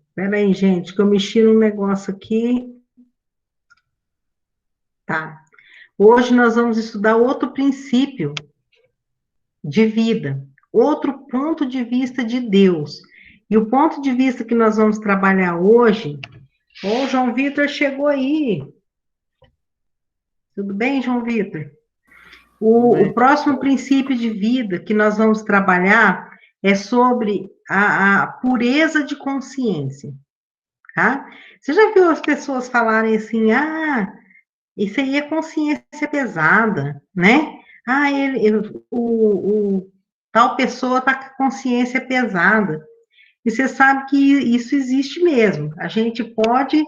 Espera aí, gente, que eu mexi num negócio aqui. Tá. Hoje nós vamos estudar outro princípio de vida, outro ponto de vista de Deus. E o ponto de vista que nós vamos trabalhar hoje, o João Vitor chegou aí. Tudo bem, João Vitor? Tudo O bem? próximo princípio de vida que nós vamos trabalhar é sobre a pureza de consciência, tá? Você já viu as pessoas falarem assim, isso aí é consciência pesada, né? O tal pessoa está com consciência pesada. E você sabe que isso existe mesmo. A gente pode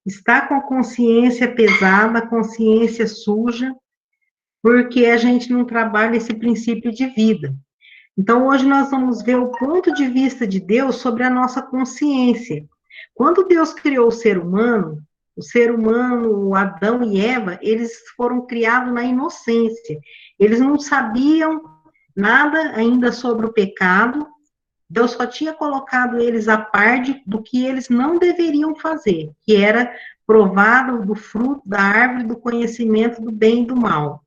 estar com a consciência pesada, consciência suja, porque a gente não trabalha esse princípio de vida. Então, hoje nós vamos ver o ponto de vista de Deus sobre a nossa consciência. Quando Deus criou o ser humano, o Adão e Eva, eles foram criados na inocência. Eles não sabiam nada ainda sobre o pecado. Deus só tinha colocado eles a par do que eles não deveriam fazer, que era provado do fruto da árvore do conhecimento do bem e do mal.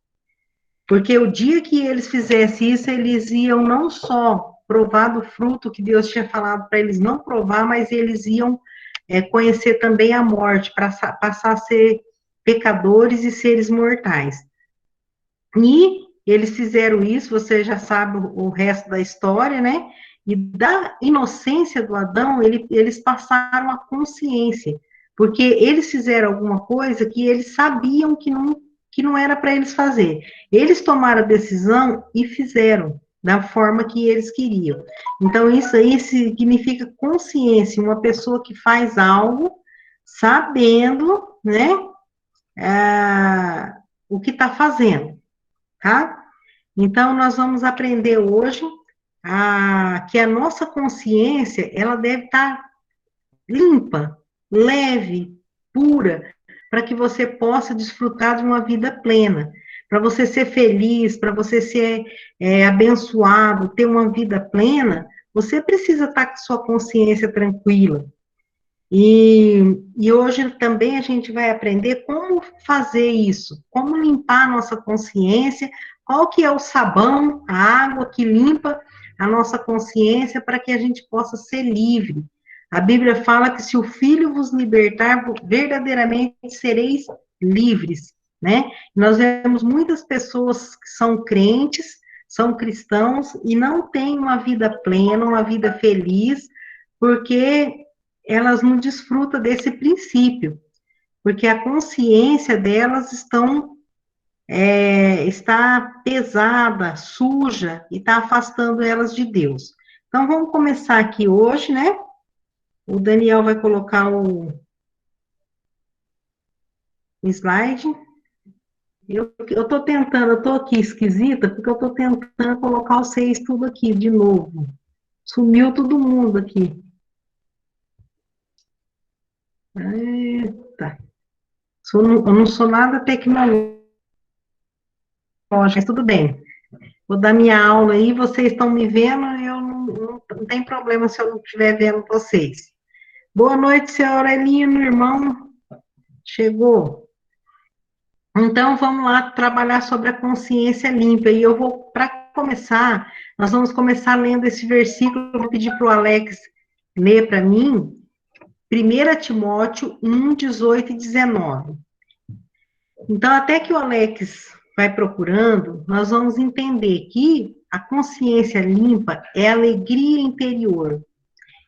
Porque o dia que eles fizessem isso, eles iam não só provar do fruto que Deus tinha falado para eles não provar, mas eles iam conhecer também a morte, para passar a ser pecadores e seres mortais. E eles fizeram isso, você já sabe o resto da história, né? E da inocência do Adão, eles passaram a consciência, porque eles fizeram alguma coisa que eles sabiam que não era para eles fazer. Eles tomaram a decisão e fizeram da forma que eles queriam. Então, isso aí significa consciência, uma pessoa que faz algo sabendo, né, o que está fazendo, tá? Então, nós vamos aprender hoje que a nossa consciência, ela deve estar limpa, leve, pura, para que você possa desfrutar de uma vida plena, para você ser feliz, para você ser abençoado, ter uma vida plena, você precisa estar com sua consciência tranquila. E hoje também a gente vai aprender como fazer isso, como limpar a nossa consciência, qual que é o sabão, a água que limpa a nossa consciência para que a gente possa ser livre. A Bíblia fala que se o Filho vos libertar, verdadeiramente sereis livres, né? Nós vemos muitas pessoas que são crentes, são cristãos e não têm uma vida plena, uma vida feliz, porque elas não desfrutam desse princípio, porque a consciência delas está pesada, suja, e está afastando elas de Deus. Então, vamos começar aqui hoje, né? O Daniel vai colocar o slide. Eu estou tentando, eu estou aqui esquisita, porque eu estou tentando colocar vocês tudo aqui de novo. Sumiu todo mundo aqui. Eita. Eu não sou nada tecnológica, mas tudo bem. Vou dar minha aula aí, vocês estão me vendo, não tem problema se eu não estiver vendo vocês. Boa noite, seu Aurelino, irmão. Chegou. Então, vamos lá trabalhar sobre a consciência limpa. E eu vou, para começar, nós vamos começar lendo esse versículo. Eu vou pedir para o Alex ler para mim, 1 Timóteo 1, 18 e 19. Então, até que o Alex vai procurando, nós vamos entender que a consciência limpa é alegria interior,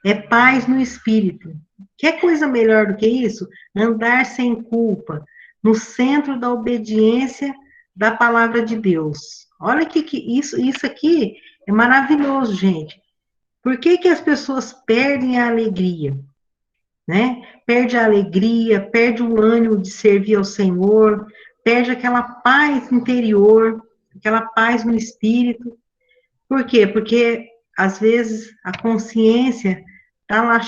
é paz no espírito. Quer coisa melhor do que isso? Andar sem culpa, no centro da obediência da palavra de Deus. Olha que isso aqui é maravilhoso, gente. Por que que as pessoas perdem a alegria? Né? Perde a alegria, perde o ânimo de servir ao Senhor, perde aquela paz interior, aquela paz no espírito. Por quê? Porque às vezes a consciência está lá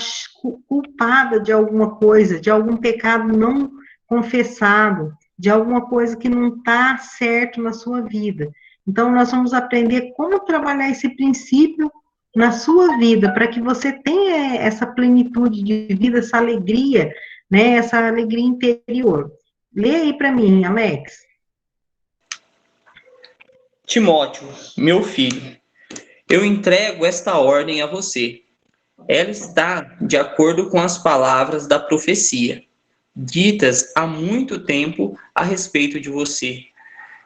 culpada de alguma coisa, de algum pecado não confessado, de alguma coisa que não está certo na sua vida. Então, nós vamos aprender como trabalhar esse princípio na sua vida, para que você tenha essa plenitude de vida, essa alegria, né, essa alegria interior. Lê aí para mim, Alex. Timóteo, meu filho, eu entrego esta ordem a você. Ela está de acordo com as palavras da profecia, ditas há muito tempo a respeito de você.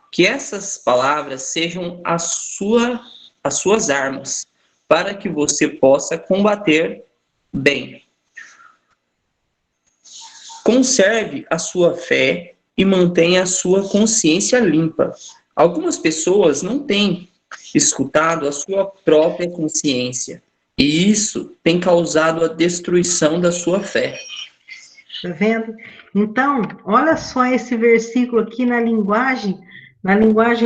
Que essas palavras sejam as suas armas, para que você possa combater bem. Conserve a sua fé e mantenha a sua consciência limpa. Algumas pessoas não têm escutado a sua própria consciência, e isso tem causado a destruição da sua fé. Tá vendo? Então, olha só esse versículo aqui na linguagem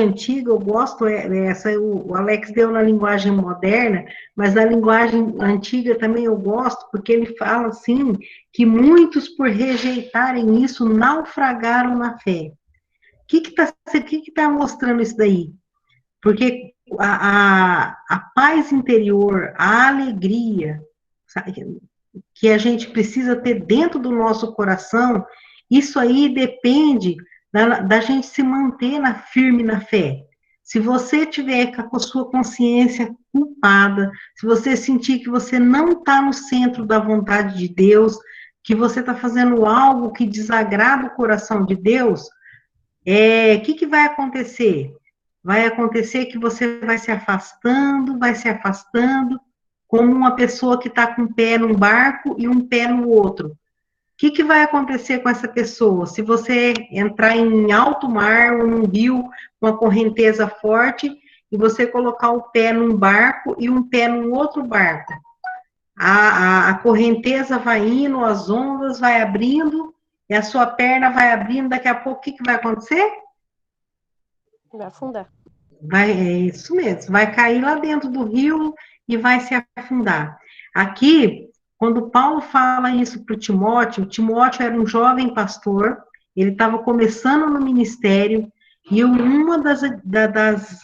antiga, eu gosto essa, o Alex deu na linguagem moderna, mas na linguagem antiga também eu gosto, porque ele fala assim, que muitos por rejeitarem isso naufragaram na fé. Que tá mostrando isso daí? Porque a paz interior, a alegria, sabe, que a gente precisa ter dentro do nosso coração, isso aí depende da gente se manter firme na fé. Se você tiver com a sua consciência culpada, se você sentir que você não está no centro da vontade de Deus, que você está fazendo algo que desagrada o coração de Deus, que vai acontecer? Vai acontecer que você vai se afastando, como uma pessoa que está com um pé num barco e um pé no outro. O que vai acontecer com essa pessoa? Se você entrar em alto mar ou num rio com uma correnteza forte e você colocar o pé num barco e um pé num outro barco, a correnteza vai indo, as ondas vai abrindo e a sua perna vai abrindo, daqui a pouco o que vai acontecer? Vai afundar. É isso mesmo, vai cair lá dentro do rio e vai se afundar. Aqui, quando Paulo fala isso para o Timóteo era um jovem pastor, ele estava começando no ministério, e uma das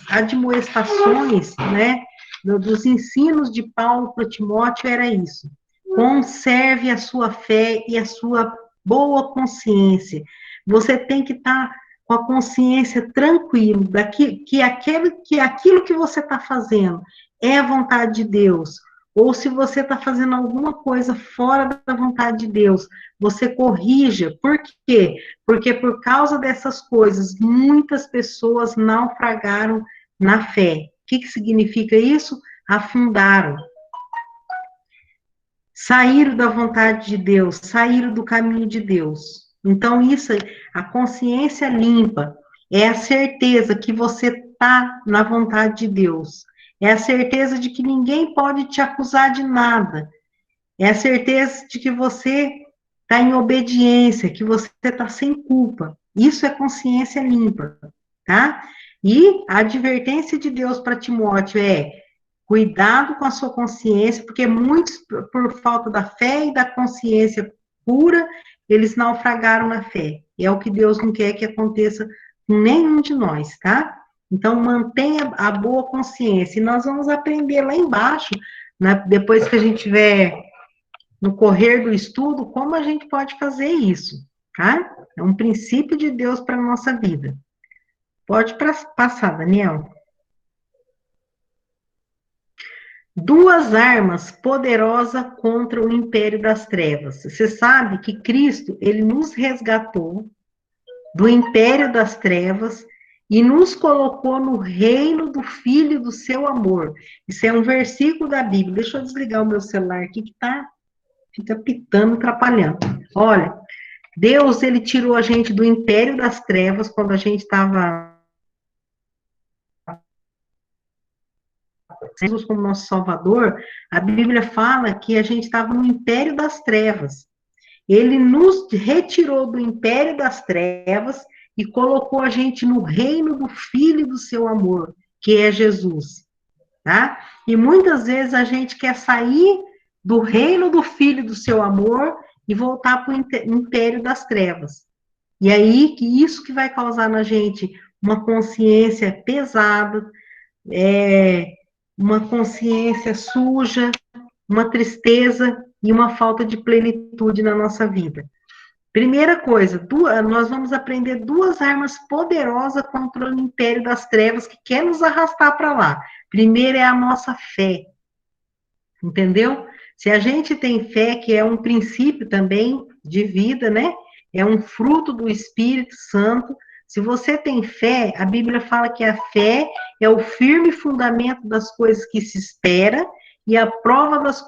admoestações, né, dos ensinos de Paulo para Timóteo era isso: conserve a sua fé e a sua boa consciência. Você tem que estar com a consciência tranquila que aquilo que você está fazendo é a vontade de Deus, ou se você está fazendo alguma coisa fora da vontade de Deus, você corrija. Por quê? Porque por causa dessas coisas, muitas pessoas naufragaram na fé. O que significa isso? Afundaram. Saíram da vontade de Deus, saíram do caminho de Deus. Então, isso, a consciência limpa, é a certeza que você está na vontade de Deus. É a certeza de que ninguém pode te acusar de nada. É a certeza de que você está em obediência, que você está sem culpa. Isso é consciência limpa, tá? E a advertência de Deus para Timóteo é: cuidado com a sua consciência, porque muitos, por falta da fé e da consciência pura, eles naufragaram na fé. E é o que Deus não quer que aconteça com nenhum de nós, tá? Então, mantenha a boa consciência. E nós vamos aprender lá embaixo, né, depois que a gente tiver no correr do estudo, como a gente pode fazer isso, tá? É um princípio de Deus para a nossa vida. Pode passar, Daniel. Duas armas poderosas contra o império das trevas. Você sabe que Cristo, ele nos resgatou do império das trevas e nos colocou no reino do Filho do seu amor. Isso é um versículo da Bíblia. Deixa eu desligar o meu celular aqui que fica pitando, atrapalhando. Olha, Deus, ele tirou a gente do império das trevas quando a gente estava Jesus como nosso Salvador. A Bíblia fala que a gente estava no império das trevas. Ele nos retirou do império das trevas e colocou a gente no reino do Filho do seu amor, que é Jesus, tá? E muitas vezes a gente quer sair do reino do Filho do seu amor e voltar para o império das trevas. E aí, que isso que vai causar na gente uma consciência pesada, uma consciência suja, uma tristeza e uma falta de plenitude na nossa vida. Primeira coisa, nós vamos aprender duas armas poderosas contra o império das trevas que quer nos arrastar para lá. Primeiro é a nossa fé, entendeu? Se a gente tem fé, que é um princípio também de vida, né? É um fruto do Espírito Santo. Se você tem fé, a Bíblia fala que a fé é o firme fundamento das coisas que se espera e a prova das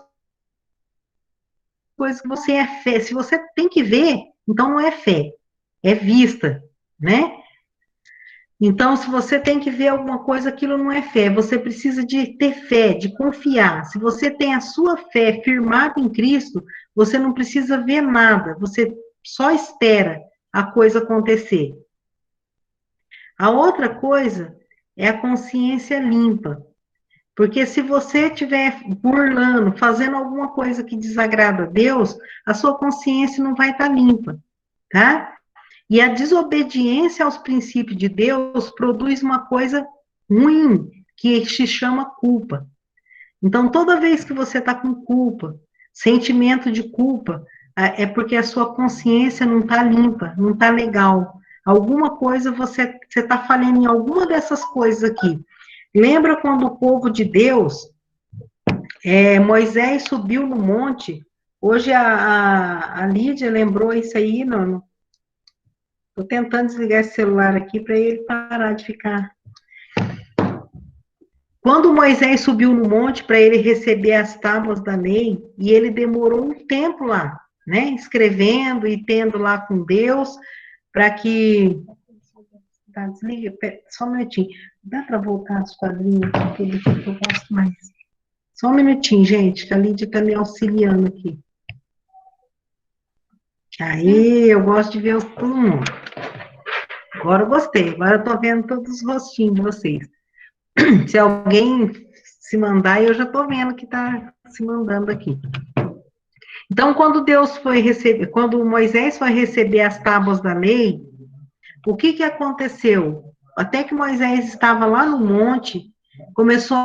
coisas que você é fé. Se você tem que ver, então não é fé, é vista, né? Então, se você tem que ver alguma coisa, aquilo não é fé. Você precisa de ter fé, de confiar. Se você tem a sua fé firmada em Cristo, você não precisa ver nada. Você só espera a coisa acontecer. A outra coisa é a consciência limpa. Porque se você estiver burlando, fazendo alguma coisa que desagrada a Deus, a sua consciência não vai estar limpa, tá? E a desobediência aos princípios de Deus produz uma coisa ruim, que se chama culpa. Então, toda vez que você está com culpa, sentimento de culpa, é porque a sua consciência não está limpa, não está legal. Alguma coisa você está falhando em alguma dessas coisas aqui. Lembra quando o povo de Deus, Moisés subiu no monte? Hoje a Lídia lembrou isso aí, não? Estou tentando desligar esse celular aqui para ele parar de ficar. Quando Moisés subiu no monte para ele receber as tábuas da lei, e ele demorou um tempo lá, né? Escrevendo e tendo lá com Deus, para que. Tá, desliga, só um minutinho. Dá para voltar as quadrinhos aqui, que eu gosto mais. Só um minutinho, gente, que a Lídia está me auxiliando aqui. Aí, eu gosto de ver todo mundo. Agora eu gostei, agora eu estou vendo todos os rostinhos de vocês. Se alguém se mandar, eu já estou vendo que está se mandando aqui. Então, quando Moisés foi receber as tábuas da lei, o que aconteceu? Até que Moisés estava lá no monte, começou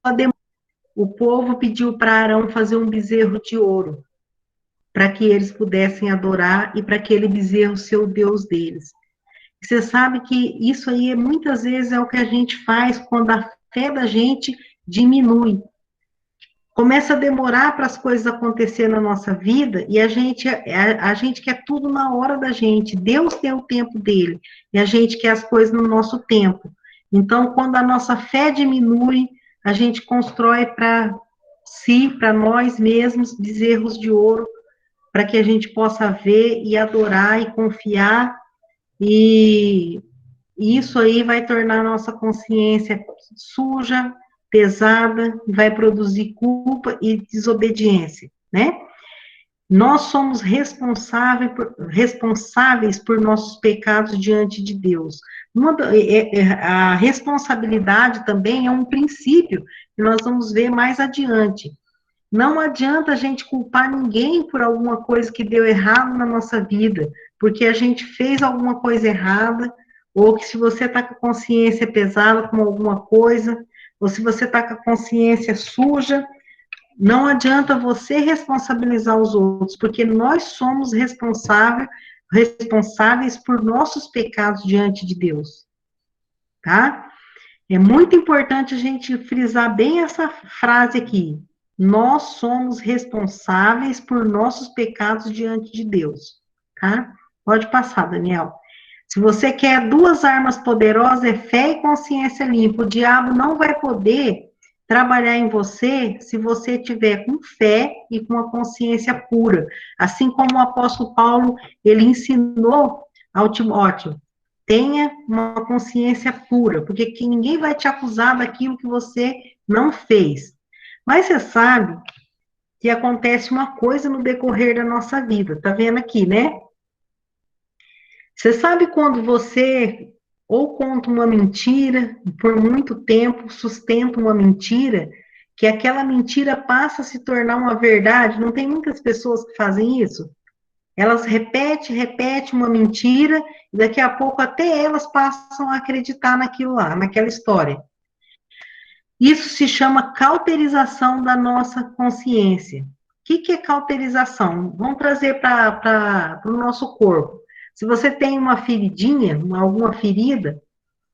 a demorar. O povo pediu para Arão fazer um bezerro de ouro, para que eles pudessem adorar e para aquele bezerro ser o Deus deles. Você sabe que isso aí muitas vezes é o que a gente faz quando a fé da gente diminui. Começa a demorar para as coisas acontecerem na nossa vida e a gente quer tudo na hora da gente. Deus tem o tempo dele e a gente quer as coisas no nosso tempo. Então, quando a nossa fé diminui, a gente constrói para si, para nós mesmos, bezerros de ouro, para que a gente possa ver e adorar e confiar, e isso aí vai tornar a nossa consciência suja, pesada, vai produzir culpa e desobediência, né? Nós somos responsáveis por nossos pecados diante de Deus. A responsabilidade também é um princípio que nós vamos ver mais adiante. Não adianta a gente culpar ninguém por alguma coisa que deu errado na nossa vida, porque a gente fez alguma coisa errada, ou que se você está com a consciência pesada com alguma coisa, ou se você está com a consciência suja, não adianta você responsabilizar os outros, porque nós somos responsáveis por nossos pecados diante de Deus, tá? É muito importante a gente frisar bem essa frase aqui. Nós somos responsáveis por nossos pecados diante de Deus, tá? Pode passar, Daniel. Se você quer duas armas poderosas, é fé e consciência limpa. O diabo não vai poder trabalhar em você se você tiver com fé e com a consciência pura. Assim como o apóstolo Paulo, ele ensinou ao Timóteo, tenha uma consciência pura, porque ninguém vai te acusar daquilo que você não fez. Mas você sabe que acontece uma coisa no decorrer da nossa vida, tá vendo aqui, né? Você sabe quando você ou conta uma mentira, por muito tempo sustenta uma mentira, que aquela mentira passa a se tornar uma verdade? Não tem muitas pessoas que fazem isso? Elas repetem uma mentira, e daqui a pouco até elas passam a acreditar naquilo lá, naquela história. Isso se chama cauterização da nossa consciência. O que é cauterização? Vamos trazer para o nosso corpo. Se você tem uma feridinha, alguma ferida,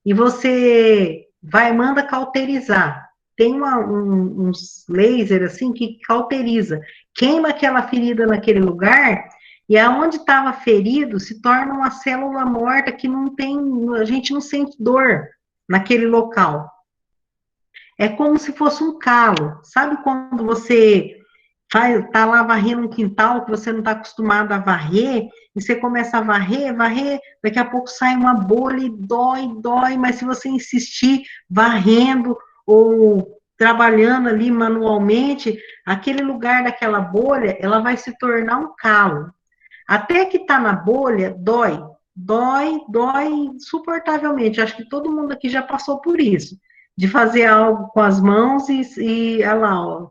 e você manda cauterizar. Tem uns laser assim que cauteriza, queima aquela ferida naquele lugar, e aonde estava ferido se torna uma célula morta que não tem, a gente não sente dor naquele local. É como se fosse um calo. Sabe quando você tá lá varrendo um quintal que você não está acostumado a varrer, e você começa a varrer, daqui a pouco sai uma bolha e dói, mas se você insistir varrendo ou trabalhando ali manualmente, aquele lugar daquela bolha, ela vai se tornar um calo. Até que tá na bolha, dói insuportavelmente. Acho que todo mundo aqui já passou por isso, de fazer algo com as mãos e olha lá, ó,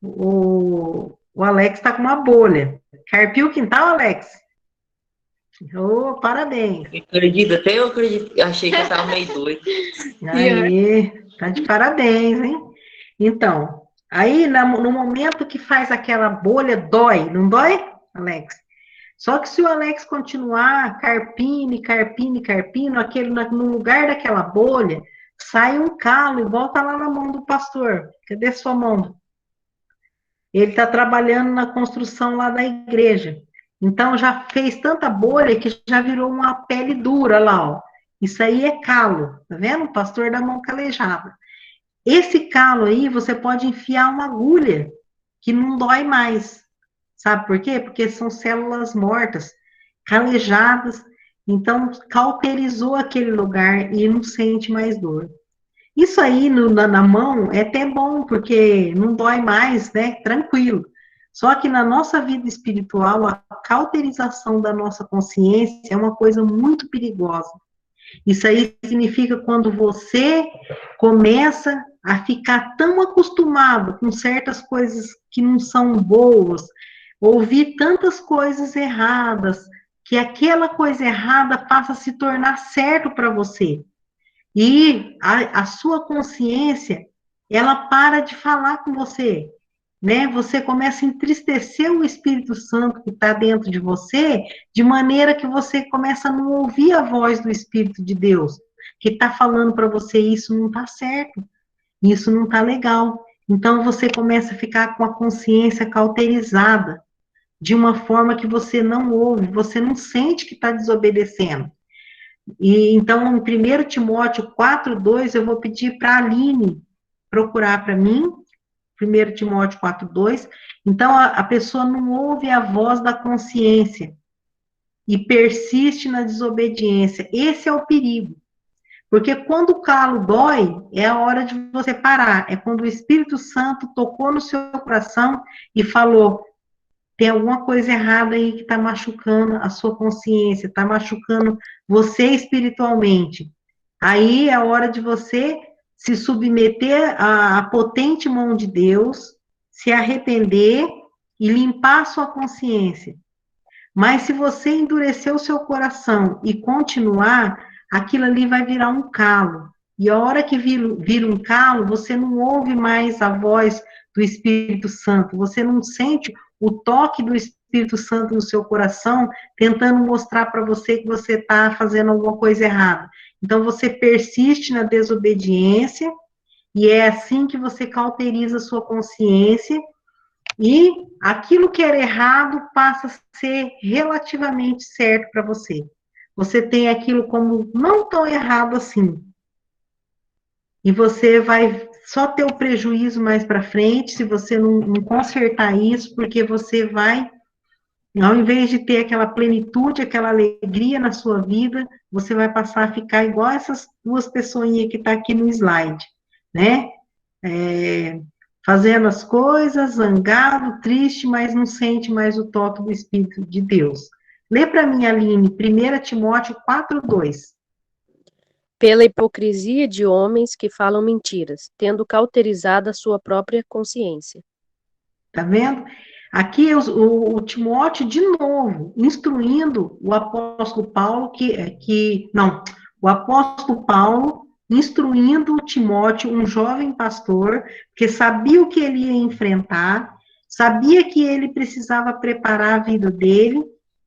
o Alex está com uma bolha. Carpiu o quintal, Alex? Oh, parabéns. Acredito, até eu acredito, achei que eu tava meio doido. Aí, tá de parabéns, hein? Então, aí no momento que faz aquela bolha, dói, não dói, Alex? Só que se o Alex continuar carpine, no lugar daquela bolha, sai um calo e volta lá na mão do pastor. Cadê sua mão? Ele está trabalhando na construção lá da igreja. Então, já fez tanta bolha que já virou uma pele dura lá, ó. Isso aí é calo, tá vendo? O pastor da mão calejada. Esse calo aí, você pode enfiar uma agulha, que não dói mais. Sabe por quê? Porque são células mortas, calejadas. Então, cauterizou aquele lugar e não sente mais dor. Isso aí na mão é até bom, porque não dói mais, né? Tranquilo. Só que na nossa vida espiritual, a cauterização da nossa consciência é uma coisa muito perigosa. Isso aí significa quando você começa a ficar tão acostumado com certas coisas que não são boas, ouvir tantas coisas erradas, que aquela coisa errada passa a se tornar certo para você. E a sua consciência, ela para de falar com você, né? Você começa a entristecer o Espírito Santo que está dentro de você, de maneira que você começa a não ouvir a voz do Espírito de Deus, que está falando para você, isso não está certo, isso não está legal. Então você começa a ficar com a consciência cauterizada, de uma forma que você não ouve, você não sente que está desobedecendo. E então, em 1 Timóteo 4:2, eu vou pedir para a Aline procurar para mim, 1 Timóteo 4:2. Então, a pessoa não ouve a voz da consciência e persiste na desobediência. Esse é o perigo. Porque quando o calo dói, é a hora de você parar. É quando o Espírito Santo tocou no seu coração e falou: tem alguma coisa errada aí que está machucando a sua consciência, está machucando você espiritualmente. Aí é a hora de você se submeter à potente mão de Deus, se arrepender e limpar a sua consciência. Mas se você endurecer o seu coração e continuar, aquilo ali vai virar um calo. E a hora que vira um calo, você não ouve mais a voz do Espírito Santo, você não sente o toque do Espírito Santo no seu coração, tentando mostrar para você que você está fazendo alguma coisa errada. Então, você persiste na desobediência, e é assim que você cauteriza a sua consciência, e aquilo que era errado passa a ser relativamente certo para você. Você tem aquilo como não tão errado assim. E você vai só ter o prejuízo mais para frente se você não consertar isso, porque você vai, ao invés de ter aquela plenitude, aquela alegria na sua vida, você vai passar a ficar igual essas duas pessoinhas que estão aqui no slide, né? Fazendo as coisas, zangado, triste, mas não sente mais o toque do Espírito de Deus. Lê para mim, Aline, 1 Timóteo 4:2. Pela hipocrisia de homens que falam mentiras, tendo cauterizado a sua própria consciência. Tá vendo? Aqui o Timóteo, de novo, instruindo o apóstolo Paulo, o apóstolo Paulo instruindo o Timóteo, um jovem pastor, que sabia o que ele ia enfrentar, sabia que ele precisava preparar a vida dele,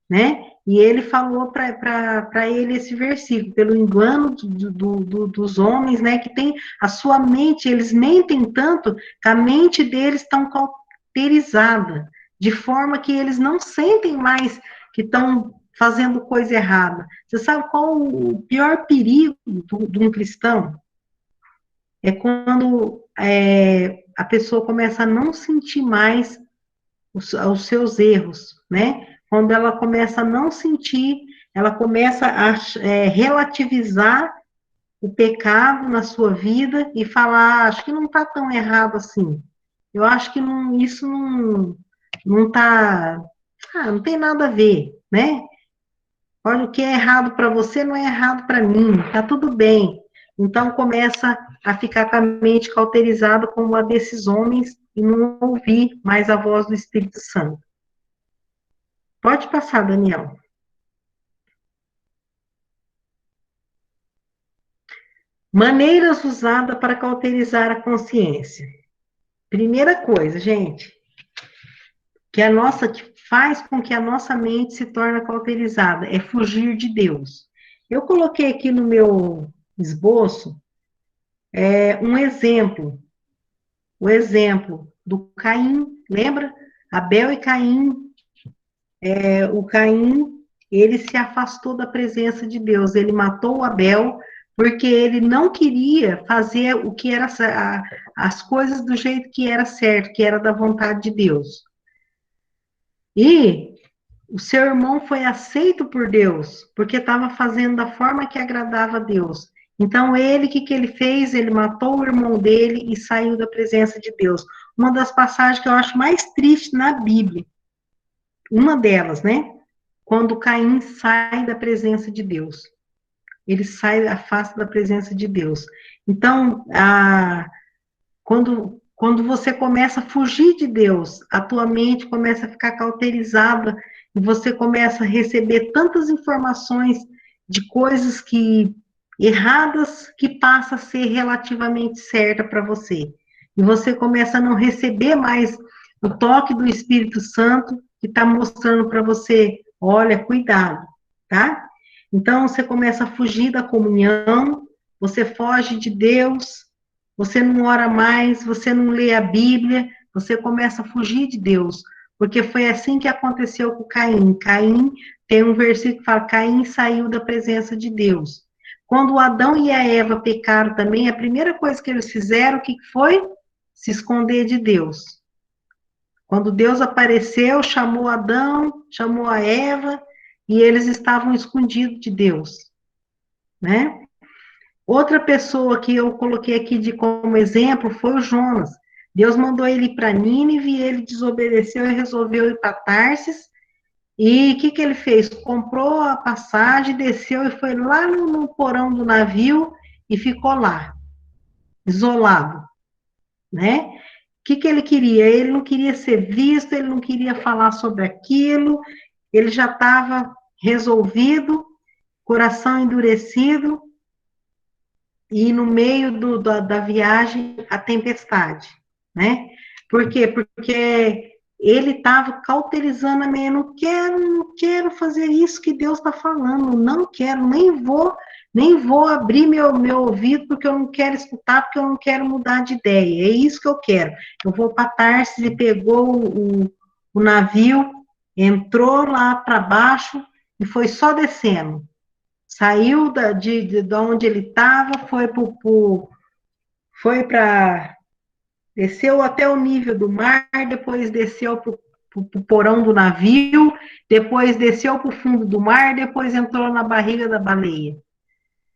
né? E ele falou para ele esse versículo, pelo engano dos homens, né? Que tem a sua mente, eles mentem tanto que a mente deles está cauterizada, de forma que eles não sentem mais que estão fazendo coisa errada. Você sabe qual o pior perigo de um cristão? É quando a pessoa começa a não sentir mais os seus erros, né? Quando ela começa a não sentir, ela começa a relativizar o pecado na sua vida e falar, acho que não está tão errado assim. Eu acho que isso não tá, não tem nada a ver, né? Olha, o que é errado para você não é errado para mim, tá tudo bem. Então começa a ficar com a mente cauterizada como a desses homens e não ouvir mais a voz do Espírito Santo. Pode passar, Daniel. Maneiras usadas para cauterizar a consciência. Primeira coisa, gente, que faz com que a nossa mente se torne cauterizada é fugir de Deus. Eu coloquei aqui no meu esboço um exemplo, o exemplo do Caim, lembra? Abel e Caim, o Caim, ele se afastou da presença de Deus, ele matou o Abel porque ele não queria fazer o que era as coisas do jeito que era certo, que era da vontade de Deus. E o seu irmão foi aceito por Deus, porque estava fazendo da forma que agradava a Deus. Então, o que ele fez? Ele matou o irmão dele e saiu da presença de Deus. Uma das passagens que eu acho mais triste na Bíblia, uma delas, né? Quando Caim sai da presença de Deus. Ele sai, afasta da presença de Deus. Então, quando você começa a fugir de Deus, a tua mente começa a ficar cauterizada e você começa a receber tantas informações de coisas erradas que passa a ser relativamente certa para você. E você começa a não receber mais o toque do Espírito Santo que está mostrando para você, olha, cuidado, tá? Então você começa a fugir da comunhão, você foge de Deus, você não ora mais, você não lê a Bíblia, você começa a fugir de Deus, porque foi assim que aconteceu com Caim. Caim, tem um versículo que fala, Caim saiu da presença de Deus. Quando Adão e a Eva pecaram também, a primeira coisa que eles fizeram, o que foi? Se esconder de Deus. Quando Deus apareceu, chamou Adão, chamou a Eva, e eles estavam escondidos de Deus, né? Outra pessoa que eu coloquei aqui como exemplo foi o Jonas. Deus mandou ele para Nínive, ele desobedeceu e resolveu ir para Tarsis. E o que ele fez? Comprou a passagem, desceu e foi lá no porão do navio e ficou lá, isolado, né? O que ele queria? Ele não queria ser visto, ele não queria falar sobre aquilo, ele já estava resolvido, coração endurecido, e no meio da viagem, a tempestade, né? Por quê? Porque ele estava cauterizando a mente, não quero fazer isso que Deus está falando, não quero, nem vou abrir meu ouvido, porque eu não quero escutar, porque eu não quero mudar de ideia, é isso que eu quero. Eu vou para Tarsis e pegou o navio, entrou lá para baixo e foi só descendo. Saiu de onde ele estava, desceu até o nível do mar, depois desceu para o porão do navio, depois desceu para o fundo do mar, depois entrou na barriga da baleia.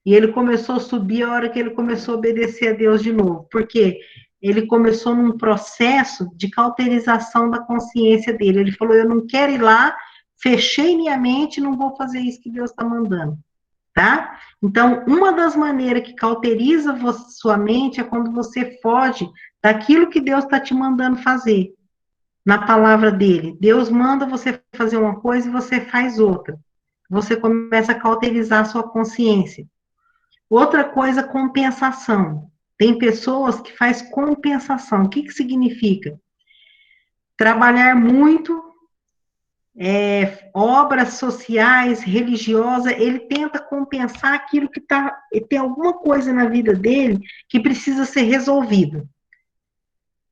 E ele começou a subir a hora que ele começou a obedecer a Deus de novo, porque ele começou num processo de cauterização da consciência dele. Ele falou, eu não quero ir lá, fechei minha mente, não vou fazer isso que Deus está mandando. Tá? Então, uma das maneiras que cauteriza sua mente é quando você foge daquilo que Deus está te mandando fazer. na palavra dele. Deus manda você fazer uma coisa e você faz outra. Você começa a cauterizar a sua consciência. Outra coisa, compensação. Tem pessoas que faz compensação. O que que significa? Trabalhar muito, obras sociais, religiosas, ele tenta compensar aquilo que tem alguma coisa na vida dele que precisa ser resolvida.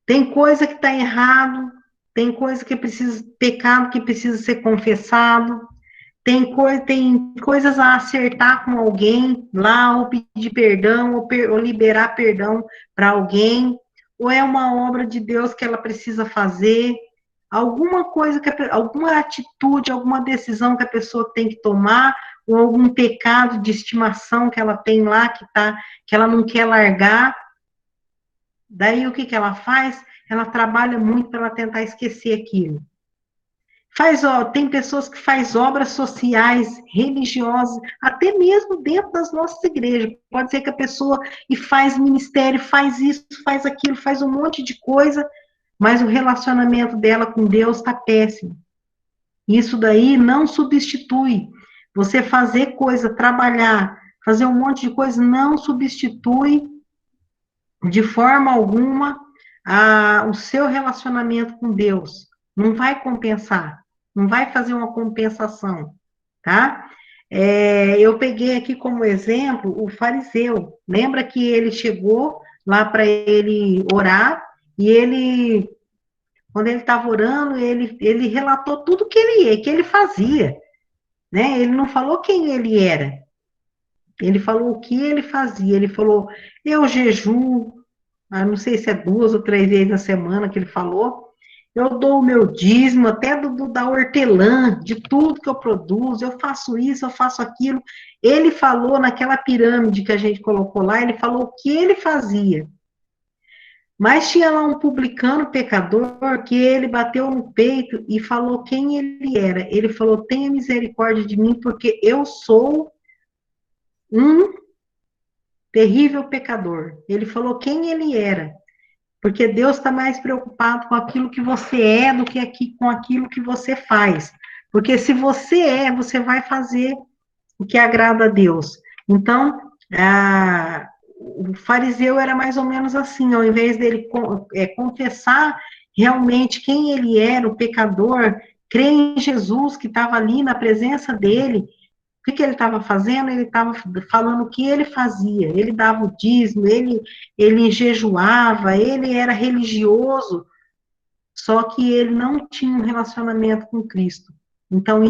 Tem coisa que está errado, tem coisa que precisa, pecado que precisa ser confessado, tem coisas a acertar com alguém lá, ou pedir perdão, ou liberar perdão para alguém, ou é uma obra de Deus que ela precisa fazer, alguma coisa, alguma atitude, alguma decisão que a pessoa tem que tomar, ou algum pecado de estimação que ela tem lá, que ela não quer largar. Daí o que que ela faz? Ela trabalha muito para ela tentar esquecer aquilo. Tem pessoas que faz obras sociais, religiosas, até mesmo dentro das nossas igrejas. Pode ser que a pessoa e faz ministério, faz isso, faz aquilo, faz um monte de coisa, mas o relacionamento dela com Deus está péssimo. Isso daí não substitui. Você fazer coisa, trabalhar, fazer um monte de coisa, não substitui de forma alguma o seu relacionamento com Deus. Não vai compensar, não vai fazer uma compensação, tá? Eu peguei aqui como exemplo o fariseu. Lembra que ele chegou lá para ele orar e quando ele estava orando, ele relatou tudo que ele fazia, né? Ele não falou quem ele era. Ele falou o que ele fazia. Ele falou, eu jejuo, não sei se é 2 ou 3 vezes na semana que ele falou. Eu dou o meu dízimo, até da hortelã, de tudo que eu produzo, eu faço isso, eu faço aquilo. Ele falou naquela pirâmide que a gente colocou lá, ele falou o que ele fazia. Mas tinha lá um publicano pecador que ele bateu no peito e falou quem ele era. Ele falou, tenha misericórdia de mim, porque eu sou um terrível pecador. Ele falou quem ele era. Porque Deus está mais preocupado com aquilo que você é do que com aquilo que você faz. Porque se você você vai fazer o que agrada a Deus. Então, o fariseu era mais ou menos assim, ao invés dele confessar realmente quem ele era, o pecador, crer em Jesus que estava ali na presença dele, o que ele estava fazendo? Ele estava falando o que ele fazia. Ele dava o dízimo, ele jejuava, ele era religioso, só que ele não tinha um relacionamento com Cristo. Então,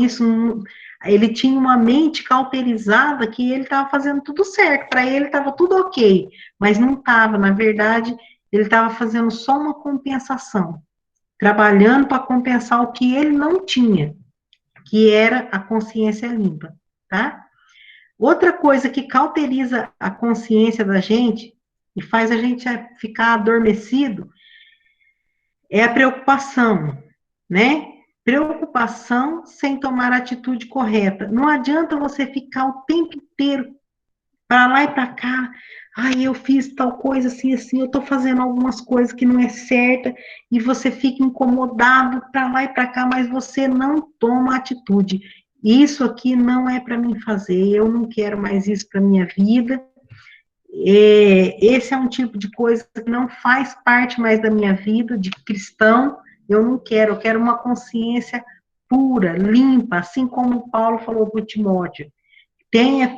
ele tinha uma mente cauterizada que ele estava fazendo tudo certo, para ele estava tudo ok, mas não estava, na verdade, ele estava fazendo só uma compensação, trabalhando para compensar o que ele não tinha, que era a consciência limpa, tá? Outra coisa que cauteriza a consciência da gente e faz a gente ficar adormecido é a preocupação, né? Preocupação sem tomar a atitude correta. Não adianta você ficar o tempo inteiro para lá e para cá. Ai, eu fiz tal coisa assim, assim, eu estou fazendo algumas coisas que não é certa, e você fica incomodado para lá e para cá, mas você não toma atitude. Isso aqui não é para mim fazer, eu não quero mais isso para minha vida. Esse é um tipo de coisa que não faz parte mais da minha vida de cristão. Eu não quero, eu quero uma consciência pura, limpa, assim como Paulo falou para o Timóteo. Tenha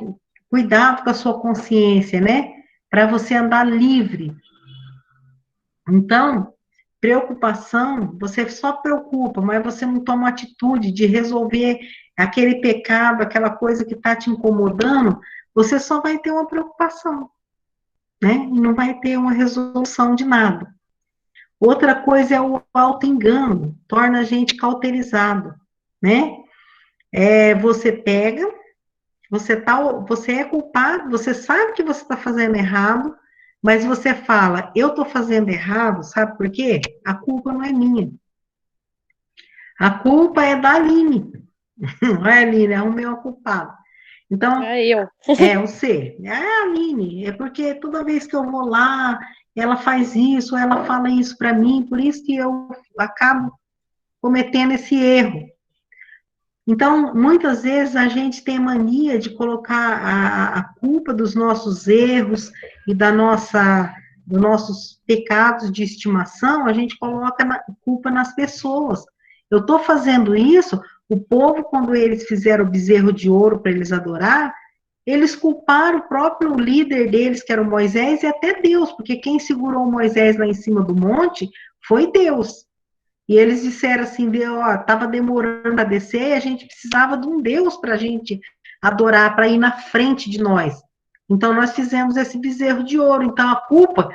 cuidado com a sua consciência, né? Para você andar livre. Então, preocupação, você só preocupa, mas você não toma atitude de resolver aquele pecado, aquela coisa que está te incomodando, você só vai ter uma preocupação, né? E não vai ter uma resolução de nada. Outra coisa é o auto-engano, torna a gente cauterizado, né? Você pega, você é culpado, você sabe que você está fazendo errado, mas você fala, eu estou fazendo errado, sabe por quê? A culpa não é minha. A culpa é da Aline. Não é a Aline, é o meu culpado. Então, Eu. você. É a Aline. É porque toda vez que eu vou lá, ela faz isso, ela fala isso para mim, por isso que eu acabo cometendo esse erro. Então, muitas vezes a gente tem mania de colocar a culpa dos nossos erros e dos nossos pecados de estimação, a gente coloca a culpa nas pessoas. Eu estou fazendo isso, o povo, quando eles fizeram o bezerro de ouro para eles adorar, eles culparam o próprio líder deles, que era o Moisés, e até Deus, porque quem segurou o Moisés lá em cima do monte foi Deus. E eles disseram assim, estava demorando a descer, e a gente precisava de um Deus para a gente adorar, para ir na frente de nós. Então, nós fizemos esse bezerro de ouro. Então, a culpa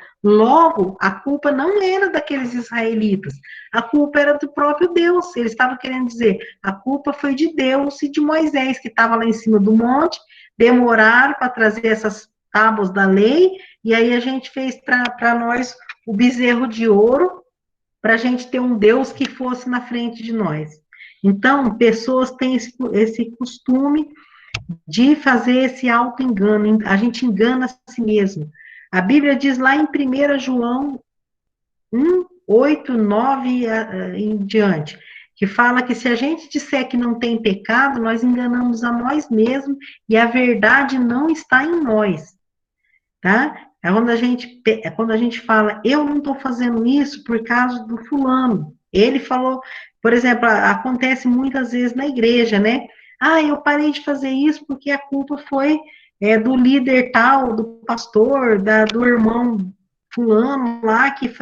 não era daqueles israelitas, a culpa era do próprio Deus. Eles estavam querendo dizer, a culpa foi de Deus e de Moisés, que estava lá em cima do monte, demoraram para trazer essas tábuas da lei, e aí a gente fez para nós o bezerro de ouro, para a gente ter um Deus que fosse na frente de nós. Então, pessoas têm esse costume de fazer esse auto-engano, a gente engana a si mesmo. A Bíblia diz lá em 1 João 1, 8, 9 em diante, que fala que se a gente disser que não tem pecado, nós enganamos a nós mesmos e a verdade não está em nós, tá? Quando a gente fala, eu não estou fazendo isso por causa do fulano. Ele falou, por exemplo, acontece muitas vezes na igreja, né? Ah, eu parei de fazer isso porque a culpa foi do líder tal, do pastor, do irmão fulano lá que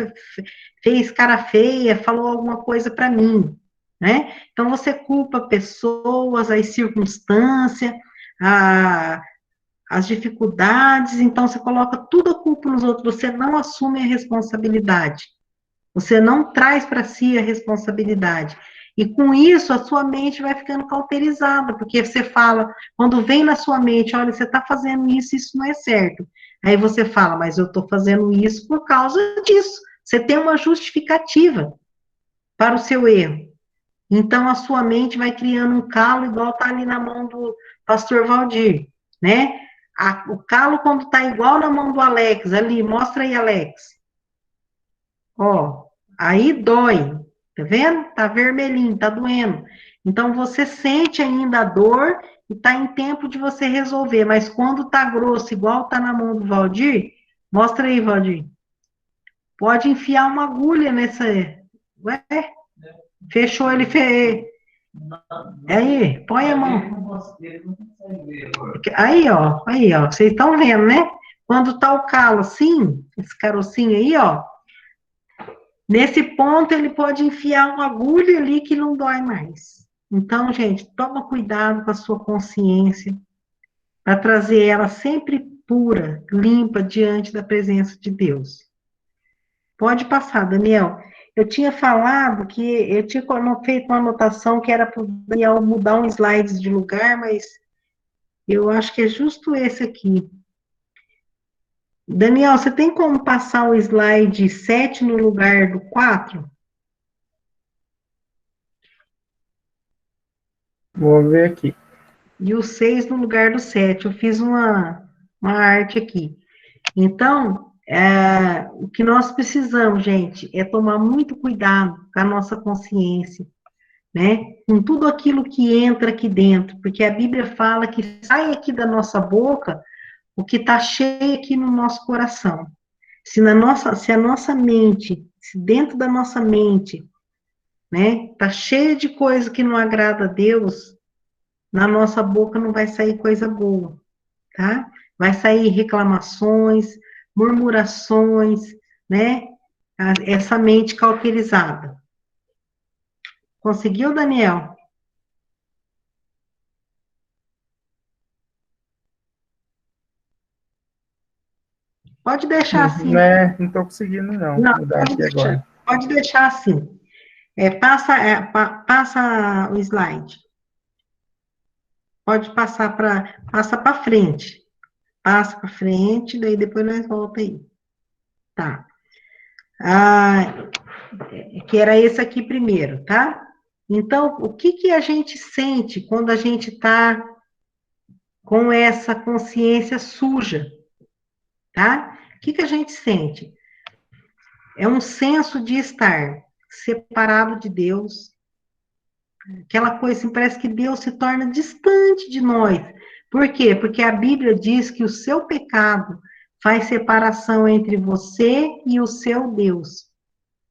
fez cara feia, falou alguma coisa para mim, né? Então você culpa pessoas, as circunstâncias, as dificuldades, então você coloca tudo a culpa nos outros, você não assume a responsabilidade, você não traz para si a responsabilidade. E com isso, a sua mente vai ficando cauterizada, porque você fala, quando vem na sua mente, olha, você está fazendo isso não é certo. Aí você fala, mas eu estou fazendo isso por causa disso. Você tem uma justificativa para o seu erro. Então, a sua mente vai criando um calo, igual está ali na mão do pastor Valdir, né? O calo, quando está igual na mão do Alex, ali, mostra aí, Alex. Ó, aí dói, tá vendo? Tá vermelhinho, tá doendo. Então, você sente ainda a dor e tá em tempo de você resolver, mas quando tá grosso, igual tá na mão do Valdir, mostra aí, Valdir. Pode enfiar uma agulha nessa. Ué, fechou, ele fez. Aí, põe a mão. Aí, ó, vocês estão vendo, né? Quando tá o calo assim, esse carocinho aí, ó, nesse ponto ele pode enfiar uma agulha ali que não dói mais. Então, gente, toma cuidado com a sua consciência, para trazer ela sempre pura, limpa, diante da presença de Deus. Pode passar, Daniel. Eu tinha falado que eu tinha feito uma anotação que era para o Daniel mudar um slide de lugar, mas eu acho que é justo esse aqui. Daniel, você tem como passar o slide 7 no lugar do 4? Vou ver aqui. E o 6 no lugar do 7. Eu fiz uma arte aqui. Então, o que nós precisamos, gente, é tomar muito cuidado com a nossa consciência, né? Com tudo aquilo que entra aqui dentro, porque a Bíblia fala que sai aqui da nossa boca o que está cheio aqui no nosso coração. Se a nossa mente, se dentro da nossa mente, né, está cheia de coisa que não agrada a Deus, na nossa boca não vai sair coisa boa, tá? Vai sair reclamações, murmurações, né? Essa mente cauterizada. Conseguiu, Daniel? Pode deixar assim. Né, não estou conseguindo, não. Não, Mudar aqui agora. pode deixar assim. Passa o slide. Pode passar passa para frente. Passa para frente, daí depois nós volta aí. Tá. Que era esse aqui primeiro, tá? Então, o que a gente sente quando a gente está com essa consciência suja, tá? O que a gente sente? É um senso de estar separado de Deus, Aquela coisa assim, parece que Deus se torna distante de nós. Por quê? Porque a Bíblia diz que o seu pecado faz separação entre você e o seu Deus,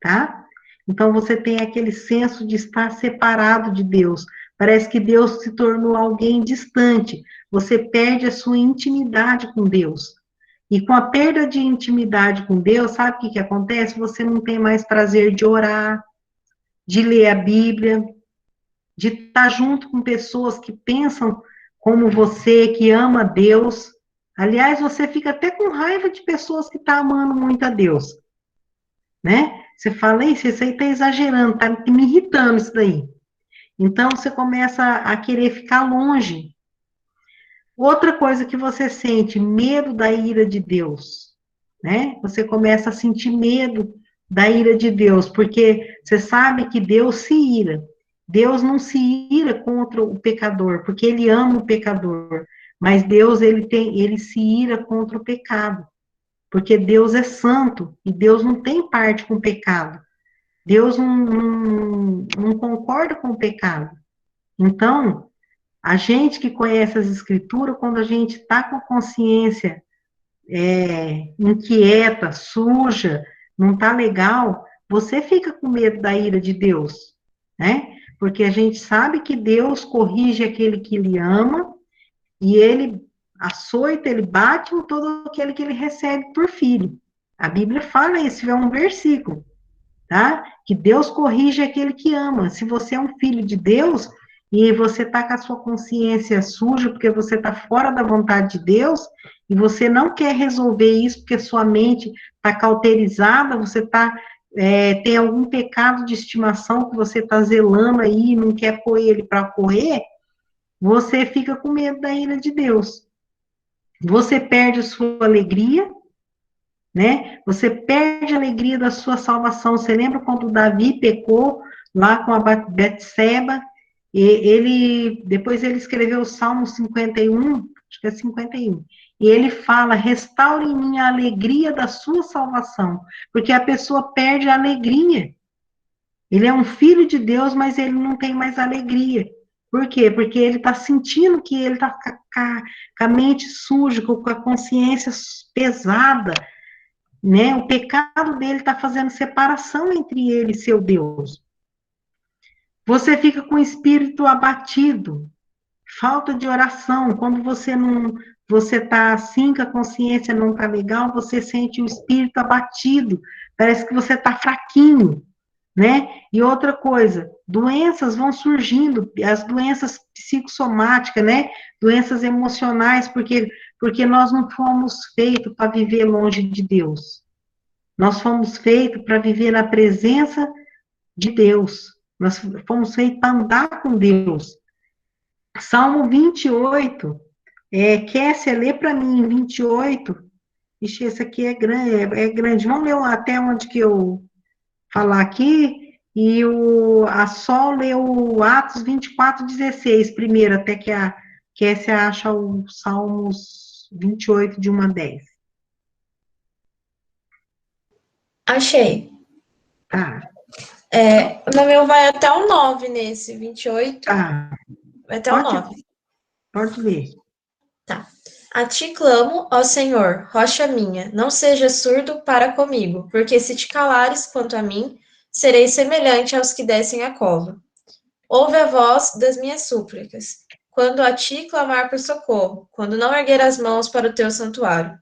tá? Então você tem aquele senso de estar separado de Deus. Parece que Deus se tornou alguém distante. Você perde a sua intimidade com Deus. E com a perda de intimidade com Deus, sabe o que que acontece? Você não tem mais prazer de orar, de ler a Bíblia, de estar junto com pessoas que pensam como você, que ama Deus. Aliás, você fica até com raiva de pessoas que estão amando muito a Deus, né? Você fala, isso aí está exagerando, está me irritando isso daí. Então, você começa a querer ficar longe. Outra coisa que você sente, medo da ira de Deus, né? Você começa a sentir medo da ira de Deus, porque você sabe que Deus se ira. Deus não se ira contra o pecador, porque ele ama o pecador, mas Deus ele se ira contra o pecado, porque Deus é santo e Deus não tem parte com o pecado. Deus não concorda com o pecado. Então, a gente que conhece as escrituras, quando a gente está com a consciência inquieta, suja, não está legal, você fica com medo da ira de Deus, né? Porque a gente sabe que Deus corrige aquele que ele ama e ele açoita, ele bate em todo aquele que ele recebe por filho. A Bíblia fala isso, é um versículo, tá? Que Deus corrige aquele que ama. Se você é um filho de Deus e você está com a sua consciência suja porque você está fora da vontade de Deus e você não quer resolver isso porque sua mente está cauterizada, você tem algum pecado de estimação que você está zelando aí e não quer pôr ele para correr, você fica com medo da ira de Deus. Você perde a sua alegria, né? Você perde a alegria da sua salvação. Você lembra quando Davi pecou lá com a Betseba? Depois ele escreveu o Salmo 51, acho que é 51. E ele fala: restaure em mim a alegria da sua salvação, porque a pessoa perde a alegria. Ele é um filho de Deus, mas ele não tem mais alegria. Por quê? Porque ele está sentindo que ele está com a mente suja, com a consciência pesada, né? O pecado dele está fazendo separação entre ele e seu Deus. Você fica com o espírito abatido, falta de oração. Quando você está assim, que a consciência não está legal, você sente o espírito abatido, parece que você está fraquinho, né? E outra coisa, doenças vão surgindo, as doenças psicossomáticas, né? Doenças emocionais, porque nós não fomos feitos para viver longe de Deus. Nós fomos feitos para viver na presença de Deus. Nós fomos feitos para andar com Deus. Salmo 28, Kessia, lê para mim, 28. Ixi, esse aqui é grande. Vamos ler até onde que eu falar aqui. E a Sol lê o Atos 24, 16 primeiro, até que a Kessia acha o Salmos 28, de 1 a 10. Achei. Tá. No meu vai até o 9 nesse, 28. Tá. Vai até o 9. Pode ler. Tá. A ti clamo, ó Senhor, rocha minha, não seja surdo para comigo, porque se te calares quanto a mim, serei semelhante aos que descem a cova. Ouve a voz das minhas súplicas, quando a ti clamar por socorro, quando não erguer as mãos para o teu santuário.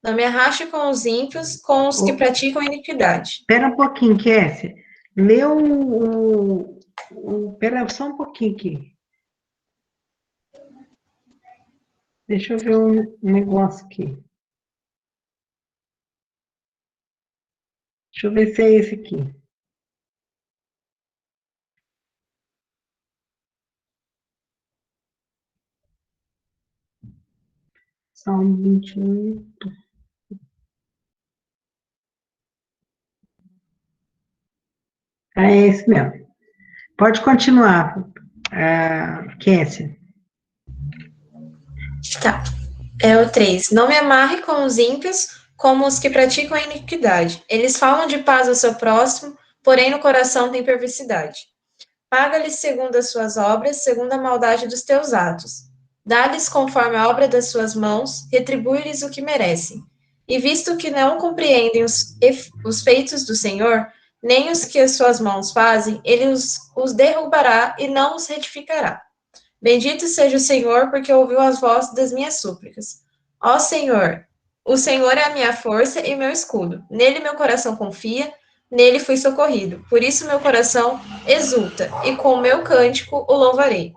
Não me arraste com os ímpios, com os que praticam iniquidade. Espera um pouquinho, Kessia. Lê Espera só um pouquinho aqui. Deixa eu ver um negócio aqui. Deixa eu ver se é esse aqui. Salmo 28. É esse mesmo. Pode continuar, Kessia. Tá. É o 3. Não me amarre com os ímpios, como os que praticam a iniquidade. Eles falam de paz ao seu próximo, porém no coração tem perversidade. Paga-lhes segundo as suas obras, segundo a maldade dos teus atos. Dá-lhes conforme a obra das suas mãos, retribui-lhes o que merecem. E visto que não compreendem os feitos do Senhor, nem os que as suas mãos fazem, ele os derrubará e não os retificará. Bendito seja o Senhor, porque ouviu as vozes das minhas súplicas. Ó Senhor, o Senhor é a minha força e meu escudo. Nele meu coração confia, nele fui socorrido. Por isso meu coração exulta, e com o meu cântico o louvarei.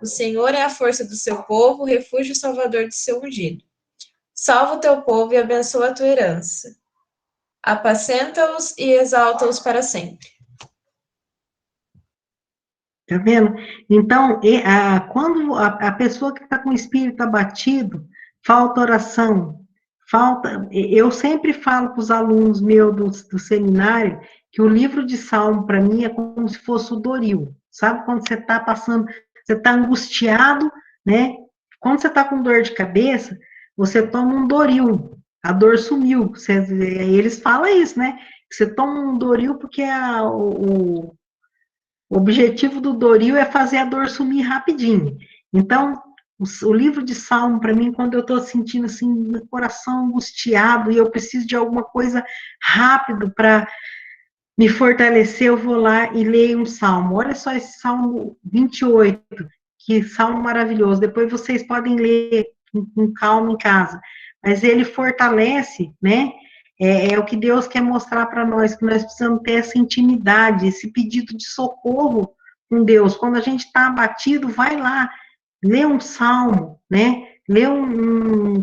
O Senhor é a força do seu povo, o refúgio e salvador do seu ungido. Salva o teu povo e abençoa a tua herança. Apacenta-os e exalta-os para sempre. Tá vendo? Então, quando a pessoa que está com o espírito abatido, falta oração, eu sempre falo para os alunos meus do seminário que o livro de Salmo, para mim, é como se fosse o Doril. Sabe quando você está passando, você está angustiado, né? Quando você está com dor de cabeça, você toma um Doril, a dor sumiu. Eles falam isso, né? Você toma um Doril porque o objetivo do Doril é fazer a dor sumir rapidinho. Então, o livro de Salmo, para mim, quando eu estou sentindo assim, meu coração angustiado e eu preciso de alguma coisa rápido para me fortalecer, eu vou lá e leio um salmo. Olha só esse Salmo 28, que salmo maravilhoso. Depois vocês podem ler com calma em casa. Mas ele fortalece, né? É o que Deus quer mostrar para nós, que nós precisamos ter essa intimidade, esse pedido de socorro com Deus. Quando a gente está abatido, vai lá, lê um salmo, né?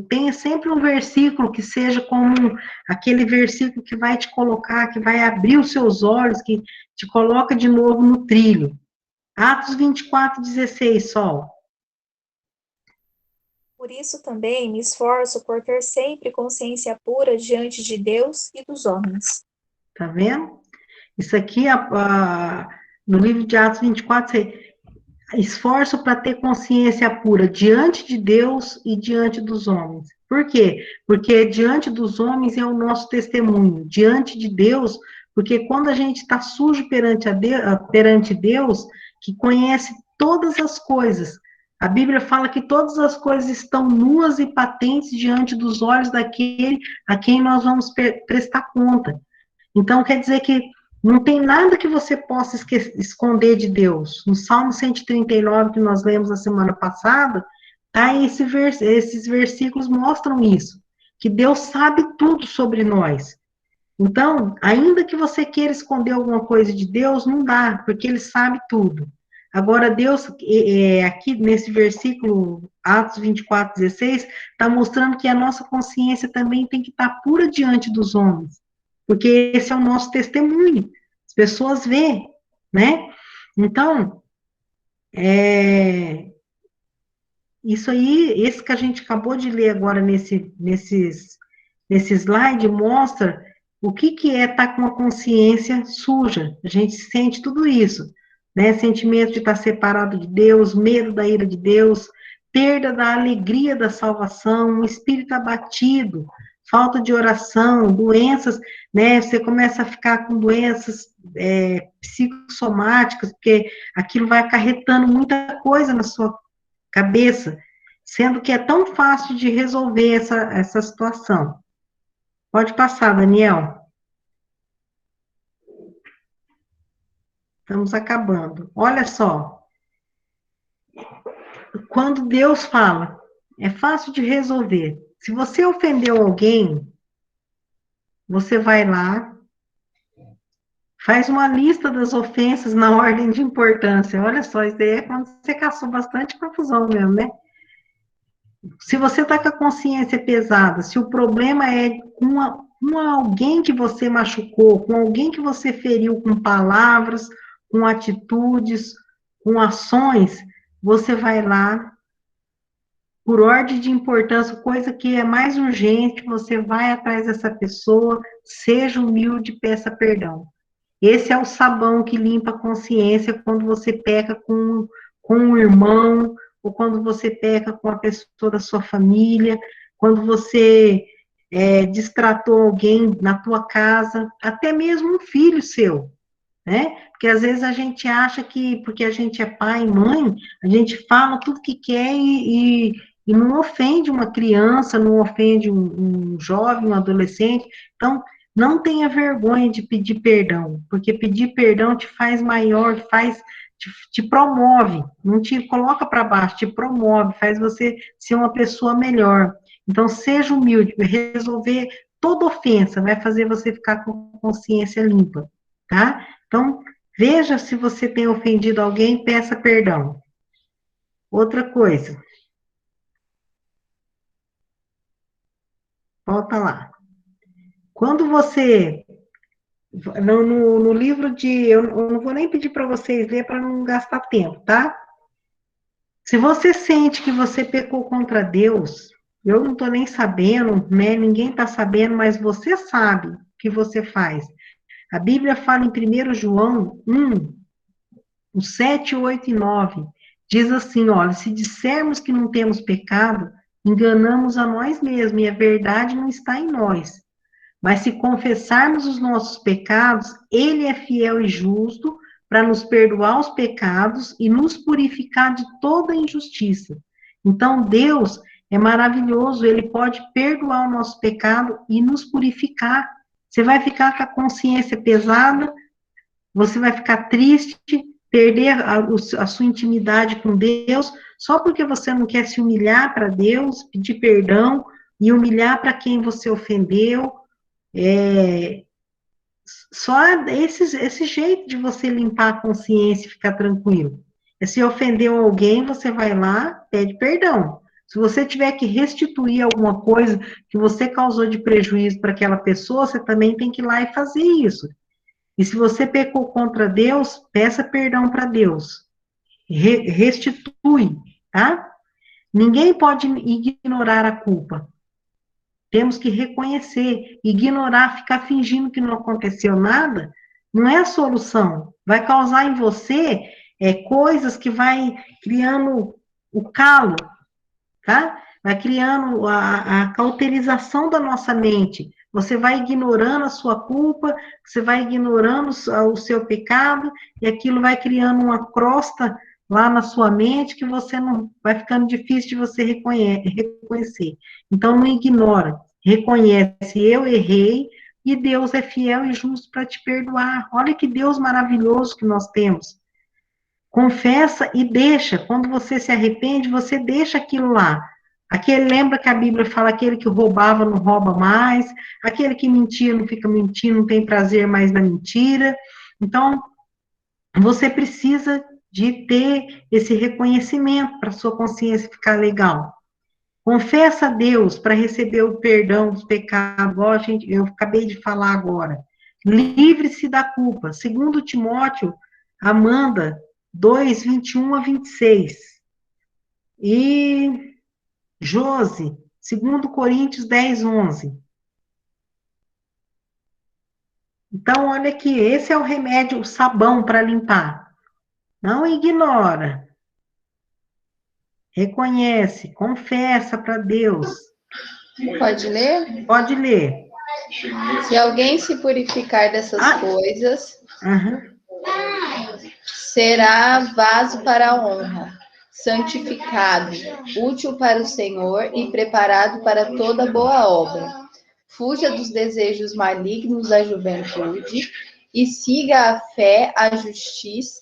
Tenha sempre um versículo que seja como aquele versículo que vai te colocar, que vai abrir os seus olhos, que te coloca de novo no trilho. Atos 24:16, Sol. Por isso também me esforço por ter sempre consciência pura diante de Deus e dos homens. Tá vendo? Isso aqui, no livro de Atos 24, esforço para ter consciência pura diante de Deus e diante dos homens. Por quê? Porque diante dos homens é o nosso testemunho, diante de Deus, porque quando a gente está sujo perante Deus, que conhece todas as coisas, a Bíblia fala que todas as coisas estão nuas e patentes diante dos olhos daquele a quem nós vamos prestar conta. Então, quer dizer que não tem nada que você possa esconder de Deus. No Salmo 139, que nós lemos na semana passada, tá, esses versículos mostram isso, que Deus sabe tudo sobre nós. Então, ainda que você queira esconder alguma coisa de Deus, não dá, porque Ele sabe tudo. Agora, Deus, aqui nesse versículo, Atos 24:16, está mostrando que a nossa consciência também tem que estar pura diante dos homens, porque esse é o nosso testemunho. As pessoas veem, né? Então, isso aí, esse que a gente acabou de ler agora nesse slide, mostra o que é estar com a consciência suja. A gente sente tudo isso, né? Sentimento de estar separado de Deus, medo da ira de Deus, perda da alegria da salvação, um espírito abatido, falta de oração, doenças, né? Você começa a ficar com doenças psicossomáticas, porque aquilo vai acarretando muita coisa na sua cabeça, sendo que é tão fácil de resolver essa situação. Pode passar, Daniel. Estamos acabando. Olha só. Quando Deus fala, é fácil de resolver. Se você ofendeu alguém, você vai lá, faz uma lista das ofensas na ordem de importância. Olha só, isso daí é quando você caçou bastante confusão mesmo, né? Se você está com a consciência pesada, se o problema é com alguém que você machucou, com alguém que você feriu com palavras, com atitudes, com ações, você vai lá, por ordem de importância, coisa que é mais urgente, você vai atrás dessa pessoa, seja humilde, peça perdão. Esse é o sabão que limpa a consciência quando você peca com um irmão, ou quando você peca com a pessoa da sua família, quando você destratou alguém na tua casa, até mesmo um filho seu. né? Porque às vezes a gente acha que, porque a gente é pai e mãe, a gente fala tudo que quer e não ofende uma criança, não ofende um jovem, um adolescente. Então, não tenha vergonha de pedir perdão, porque pedir perdão te faz maior, te promove, não te coloca para baixo, te promove, faz você ser uma pessoa melhor. Então, seja humilde, resolver toda ofensa vai fazer você ficar com consciência limpa, tá? Então, veja se você tem ofendido alguém, peça perdão. Outra coisa, volta lá. Quando você, no livro eu não vou nem pedir para vocês ler para não gastar tempo, tá? Se você sente que você pecou contra Deus, eu não estou nem sabendo, né? Ninguém está sabendo, mas você sabe o que você faz. A Bíblia fala em 1 João 1, os 7, 8 e 9, diz assim, olha, se dissermos que não temos pecado, enganamos a nós mesmos e a verdade não está em nós. Mas se confessarmos os nossos pecados, Ele é fiel e justo para nos perdoar os pecados e nos purificar de toda injustiça. Então, Deus é maravilhoso, Ele pode perdoar o nosso pecado e nos purificar. Você vai ficar com a consciência pesada, você vai ficar triste, perder a sua intimidade com Deus, só porque você não quer se humilhar para Deus, pedir perdão e humilhar para quem você ofendeu. Só esse jeito de você limpar a consciência e ficar tranquilo. Se ofendeu alguém, você vai lá, pede perdão. Se você tiver que restituir alguma coisa que você causou de prejuízo para aquela pessoa, você também tem que ir lá e fazer isso. E se você pecou contra Deus, peça perdão para Deus. Restitui, tá? Ninguém pode ignorar a culpa. Temos que reconhecer. Ignorar, ficar fingindo que não aconteceu nada, não é a solução. Vai causar em você coisas que vai criando o calo, tá? Vai criando a cauterização da nossa mente. Você vai ignorando a sua culpa, você vai ignorando o seu pecado, e aquilo vai criando uma crosta lá na sua mente que você não vai ficando difícil de você reconhecer. Então, não ignora, reconhece, eu errei, e Deus é fiel e justo para te perdoar. Olha que Deus maravilhoso que nós temos. Confessa e deixa. Quando você se arrepende, você deixa aquilo lá. Lembra que a Bíblia fala, aquele que roubava não rouba mais, aquele que mentia não fica mentindo, não tem prazer mais na mentira. Então, você precisa de ter esse reconhecimento para sua consciência ficar legal. Confessa a Deus para receber o perdão dos pecados, eu acabei de falar agora. Livre-se da culpa. 2 Timóteo, Amanda, 2, 21 a 26. E Josi, 2 Coríntios 10, 11. Então, olha aqui, esse é o remédio, o sabão para limpar. Não ignora. Reconhece, confessa para Deus. Pode ler? Pode ler. Se alguém se purificar dessas coisas, será vaso para a honra, santificado, útil para o Senhor e preparado para toda boa obra. Fuja dos desejos malignos da juventude e siga a fé, a justiça,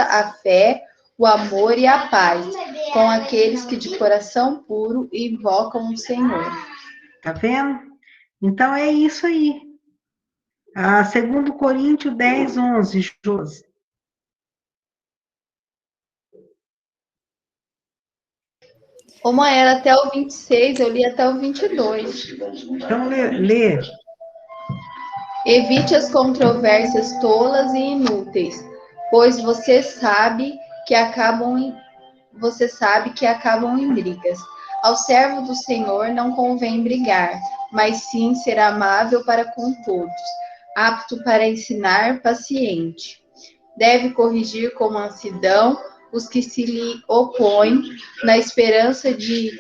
a fé, o amor e a paz, com aqueles que de coração puro invocam o Senhor. Tá vendo? Então é isso aí. 2 Coríntios 10, 11, Josi. Como era até o 26, eu li até o 22. Então, lê. Evite as controvérsias tolas e inúteis, pois você sabe que acabam em brigas. Ao servo do Senhor não convém brigar, mas sim ser amável para com todos, apto para ensinar, paciente. Deve corrigir com mansidão os que se lhe opõem, na esperança de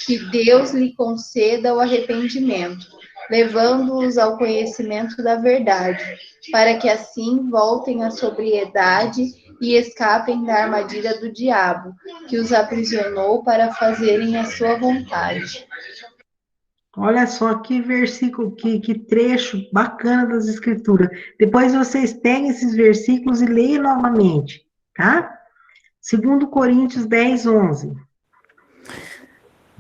que Deus lhe conceda o arrependimento levando-os ao conhecimento da verdade, para que assim voltem à sobriedade e escapem da armadilha do diabo, que os aprisionou para fazerem a sua vontade. Olha só que versículo, que trecho bacana das Escrituras. Depois vocês peguem esses versículos e leiam novamente, tá? 2 Coríntios 10, 11.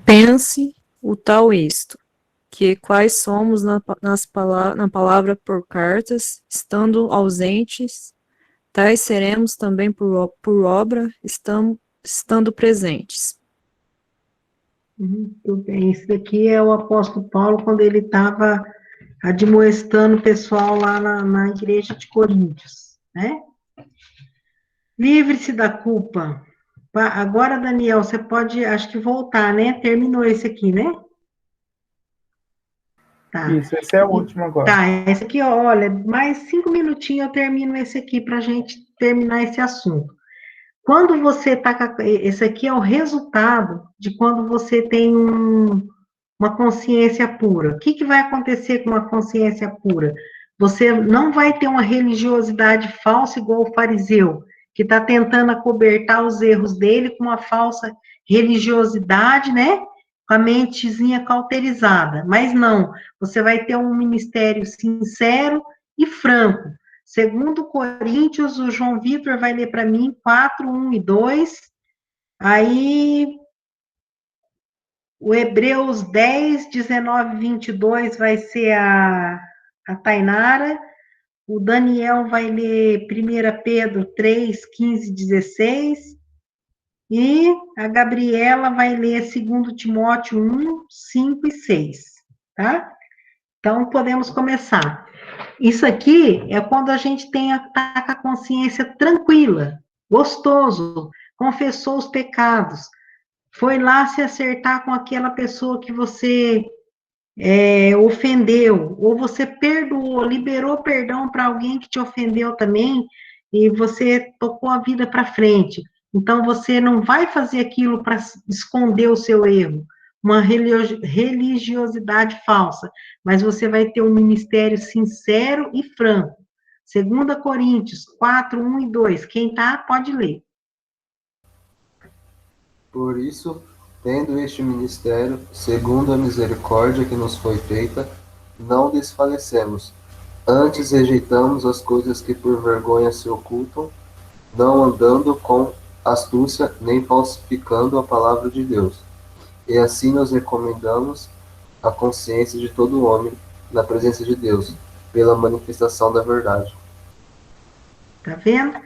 Pense o tal isto, que quais somos na palavra por cartas, estando ausentes, tais seremos também por obra, estando presentes. Muito bem, esse daqui é o apóstolo Paulo, quando ele estava admoestando o pessoal lá na igreja de Coríntios, né? Livre-se da culpa. Agora, Daniel, você pode, acho que voltar, né? Terminou esse aqui, né? Tá. Isso, esse é o último agora. Tá, esse aqui, olha, mais 5 minutinhos eu termino esse aqui para a gente terminar esse assunto. Quando você tá, esse aqui é o resultado de quando você tem uma consciência pura. O que vai acontecer com uma consciência pura? Você não vai ter uma religiosidade falsa igual o fariseu, que está tentando acobertar os erros dele com uma falsa religiosidade, né? Com a mentezinha cauterizada. Mas não, você vai ter um ministério sincero e franco. Segundo Coríntios, o João Vitor vai ler para mim 4, 1 e 2. Aí, o Hebreus 10, 19 e 22 vai ser a Tainara. O Daniel vai ler 1 Pedro 3, 15 e 16. E a Gabriela vai ler 2 Timóteo 1, 5 e 6. Tá? Então, podemos começar. Isso aqui é quando a gente tá com a consciência tranquila, gostoso, confessou os pecados, foi lá se acertar com aquela pessoa que você ofendeu, ou você perdoou, liberou perdão para alguém que te ofendeu também, e você tocou a vida para frente. Então, você não vai fazer aquilo para esconder o seu erro, uma religiosidade falsa, mas você vai ter um ministério sincero e franco. 2 Coríntios 4, 1 e 2. Quem tá, pode ler. Por isso, tendo este ministério, segundo a misericórdia que nos foi feita, não desfalecemos. Antes rejeitamos as coisas que por vergonha se ocultam, não andando com astúcia nem falsificando a palavra de Deus. E assim nos recomendamos a consciência de todo homem na presença de Deus, pela manifestação da verdade. Tá vendo?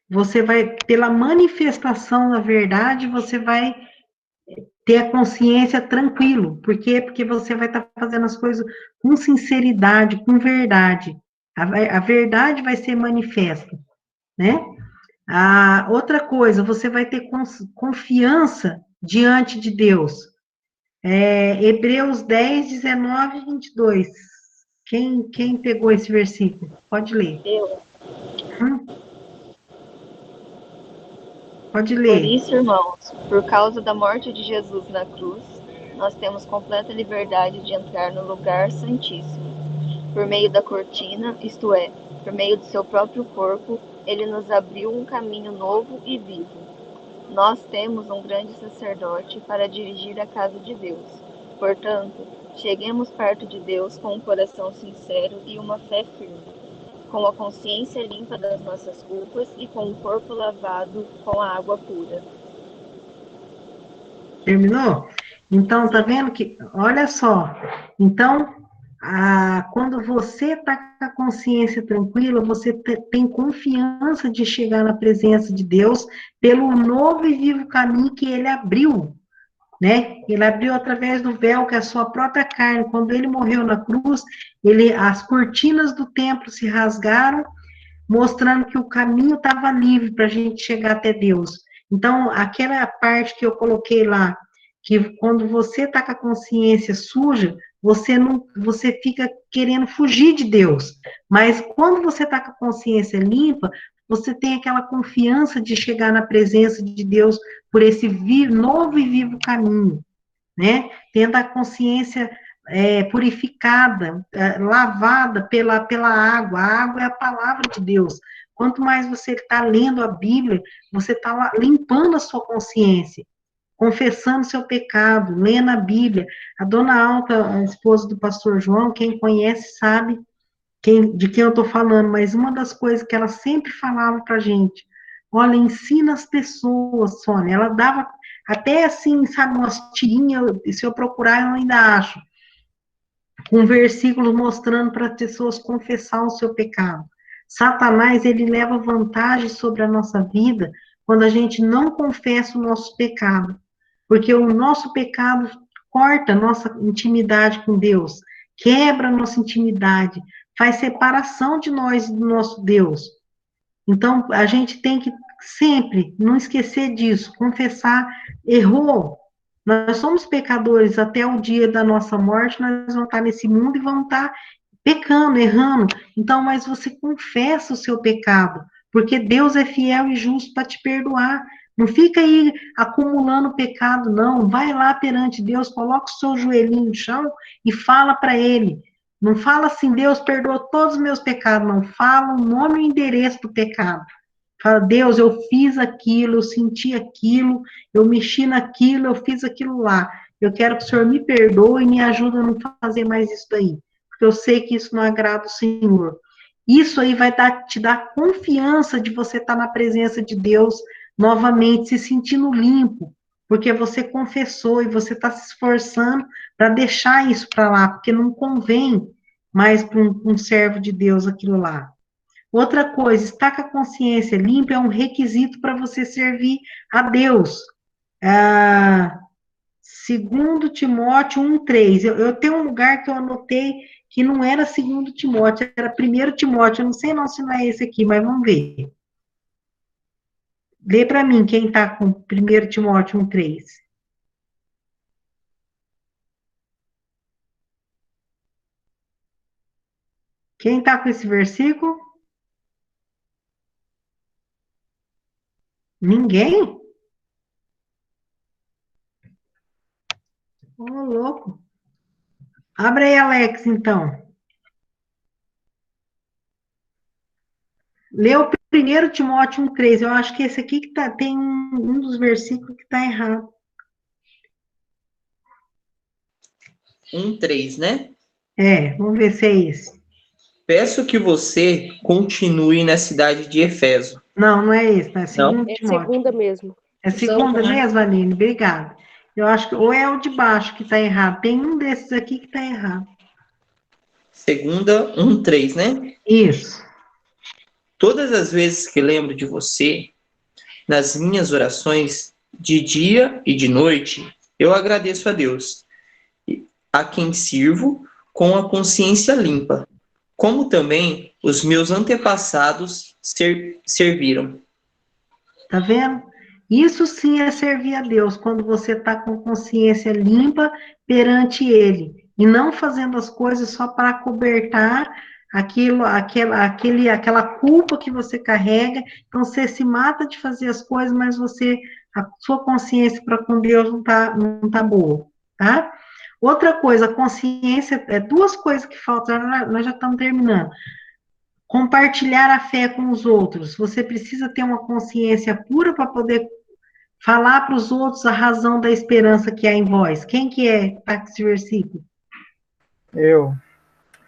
Você vai, pela manifestação da verdade, você vai ter a consciência tranquilo. Por quê? Porque você vai estar fazendo as coisas com sinceridade, com verdade. A verdade vai ser manifesta, né? A outra coisa, você vai ter confiança diante de Deus. Hebreus 10, 19 e 22. Quem pegou esse versículo? Pode ler. Eu. Pode ler. Por isso, irmãos, por causa da morte de Jesus na cruz, nós temos completa liberdade de entrar no lugar santíssimo. Por meio da cortina, isto é, por meio do seu próprio corpo, ele nos abriu um caminho novo e vivo. Nós temos um grande sacerdote para dirigir a casa de Deus. Portanto, cheguemos perto de Deus com um coração sincero e uma fé firme, com a consciência limpa das nossas culpas e com o corpo lavado com a água pura. Terminou? Então, tá vendo que, olha só, então, quando você está com a consciência tranquila, você tem confiança de chegar na presença de Deus pelo novo e vivo caminho que ele abriu, né? Ele abriu através do véu, que é a sua própria carne. Quando ele morreu na cruz, as cortinas do templo se rasgaram, mostrando que o caminho estava livre para a gente chegar até Deus. Então, aquela parte que eu coloquei lá, que quando você está com a consciência suja, você fica querendo fugir de Deus. Mas quando você está com a consciência limpa, você tem aquela confiança de chegar na presença de Deus por esse novo e vivo caminho, né? Tendo a consciência purificada, lavada pela água. A água é a palavra de Deus. Quanto mais você está lendo a Bíblia, você está limpando a sua consciência, confessando seu pecado, lendo a Bíblia. A dona Alta, a esposa do pastor João, quem conhece sabe de quem eu estou falando, mas uma das coisas que ela sempre falava para a gente, olha, ensina as pessoas, Sônia. Ela dava até assim, sabe, umas tirinhas, se eu procurar eu ainda acho, com versículos mostrando para as pessoas confessar o seu pecado. Satanás, ele leva vantagem sobre a nossa vida quando a gente não confessa o nosso pecado, porque o nosso pecado corta a nossa intimidade com Deus, quebra a nossa intimidade, faz separação de nós e do nosso Deus. Então, a gente tem que sempre não esquecer disso, confessar, errou. Nós somos pecadores até o dia da nossa morte, nós vamos estar nesse mundo e vamos estar pecando, errando. Então, mas você confessa o seu pecado, porque Deus é fiel e justo para te perdoar. Não fica aí acumulando pecado, não. Vai lá perante Deus, coloca o seu joelhinho no chão e fala para Ele. Não fala assim, Deus perdoa todos os meus pecados, não. Fala o nome e o endereço do pecado. Fala, Deus, eu fiz aquilo, eu senti aquilo, eu mexi naquilo, eu fiz aquilo lá. Eu quero que o Senhor me perdoe e me ajude a não fazer mais isso daí. Porque eu sei que isso não agrada o Senhor. Isso aí vai te dar confiança de você estar na presença de Deus novamente, se sentindo limpo. Porque você confessou e você está se esforçando para deixar isso para lá, porque não convém mais para um servo de Deus aquilo lá. Outra coisa, estar com a consciência limpa é um requisito para você servir a Deus. 2 Timóteo 1:3. Eu tenho um lugar que eu anotei que não era 2 Timóteo, era 1 Timóteo. Eu não sei não se não é esse aqui, mas vamos ver. Lê para mim quem está com 1 Timóteo 1:3. Quem está com esse versículo? Ninguém? Ô, louco. Abre aí, Alex, então. Lê o 1 Timóteo 1:3. Eu acho que esse aqui que tem um dos versículos que está errado. 1:3, né? Vamos ver se é esse. Peço que você continue na cidade de Efeso. Não, não é esse, não é 2 Não? É Timóteo. segunda mesmo. É segunda mesmo, Aline? Obrigada. Eu acho que ou é o de baixo que está errado. Tem um desses aqui que está errado. Segunda 1:3, né? Isso. Todas as vezes que lembro de você, nas minhas orações, de dia e de noite, eu agradeço a Deus, a quem sirvo com a consciência limpa, como também os meus antepassados serviram. Tá vendo? Isso sim é servir a Deus, quando você está com consciência limpa perante Ele, e não fazendo as coisas só para cobertar aquela culpa que você carrega. Então você se mata de fazer as coisas, mas a sua consciência para com Deus não tá boa, tá? Outra coisa, a consciência, duas coisas que faltam, nós já estamos terminando. Compartilhar a fé com os outros. Você precisa ter uma consciência pura para poder falar para os outros a razão da esperança que há em vós. Quem que está com esse versículo? Eu.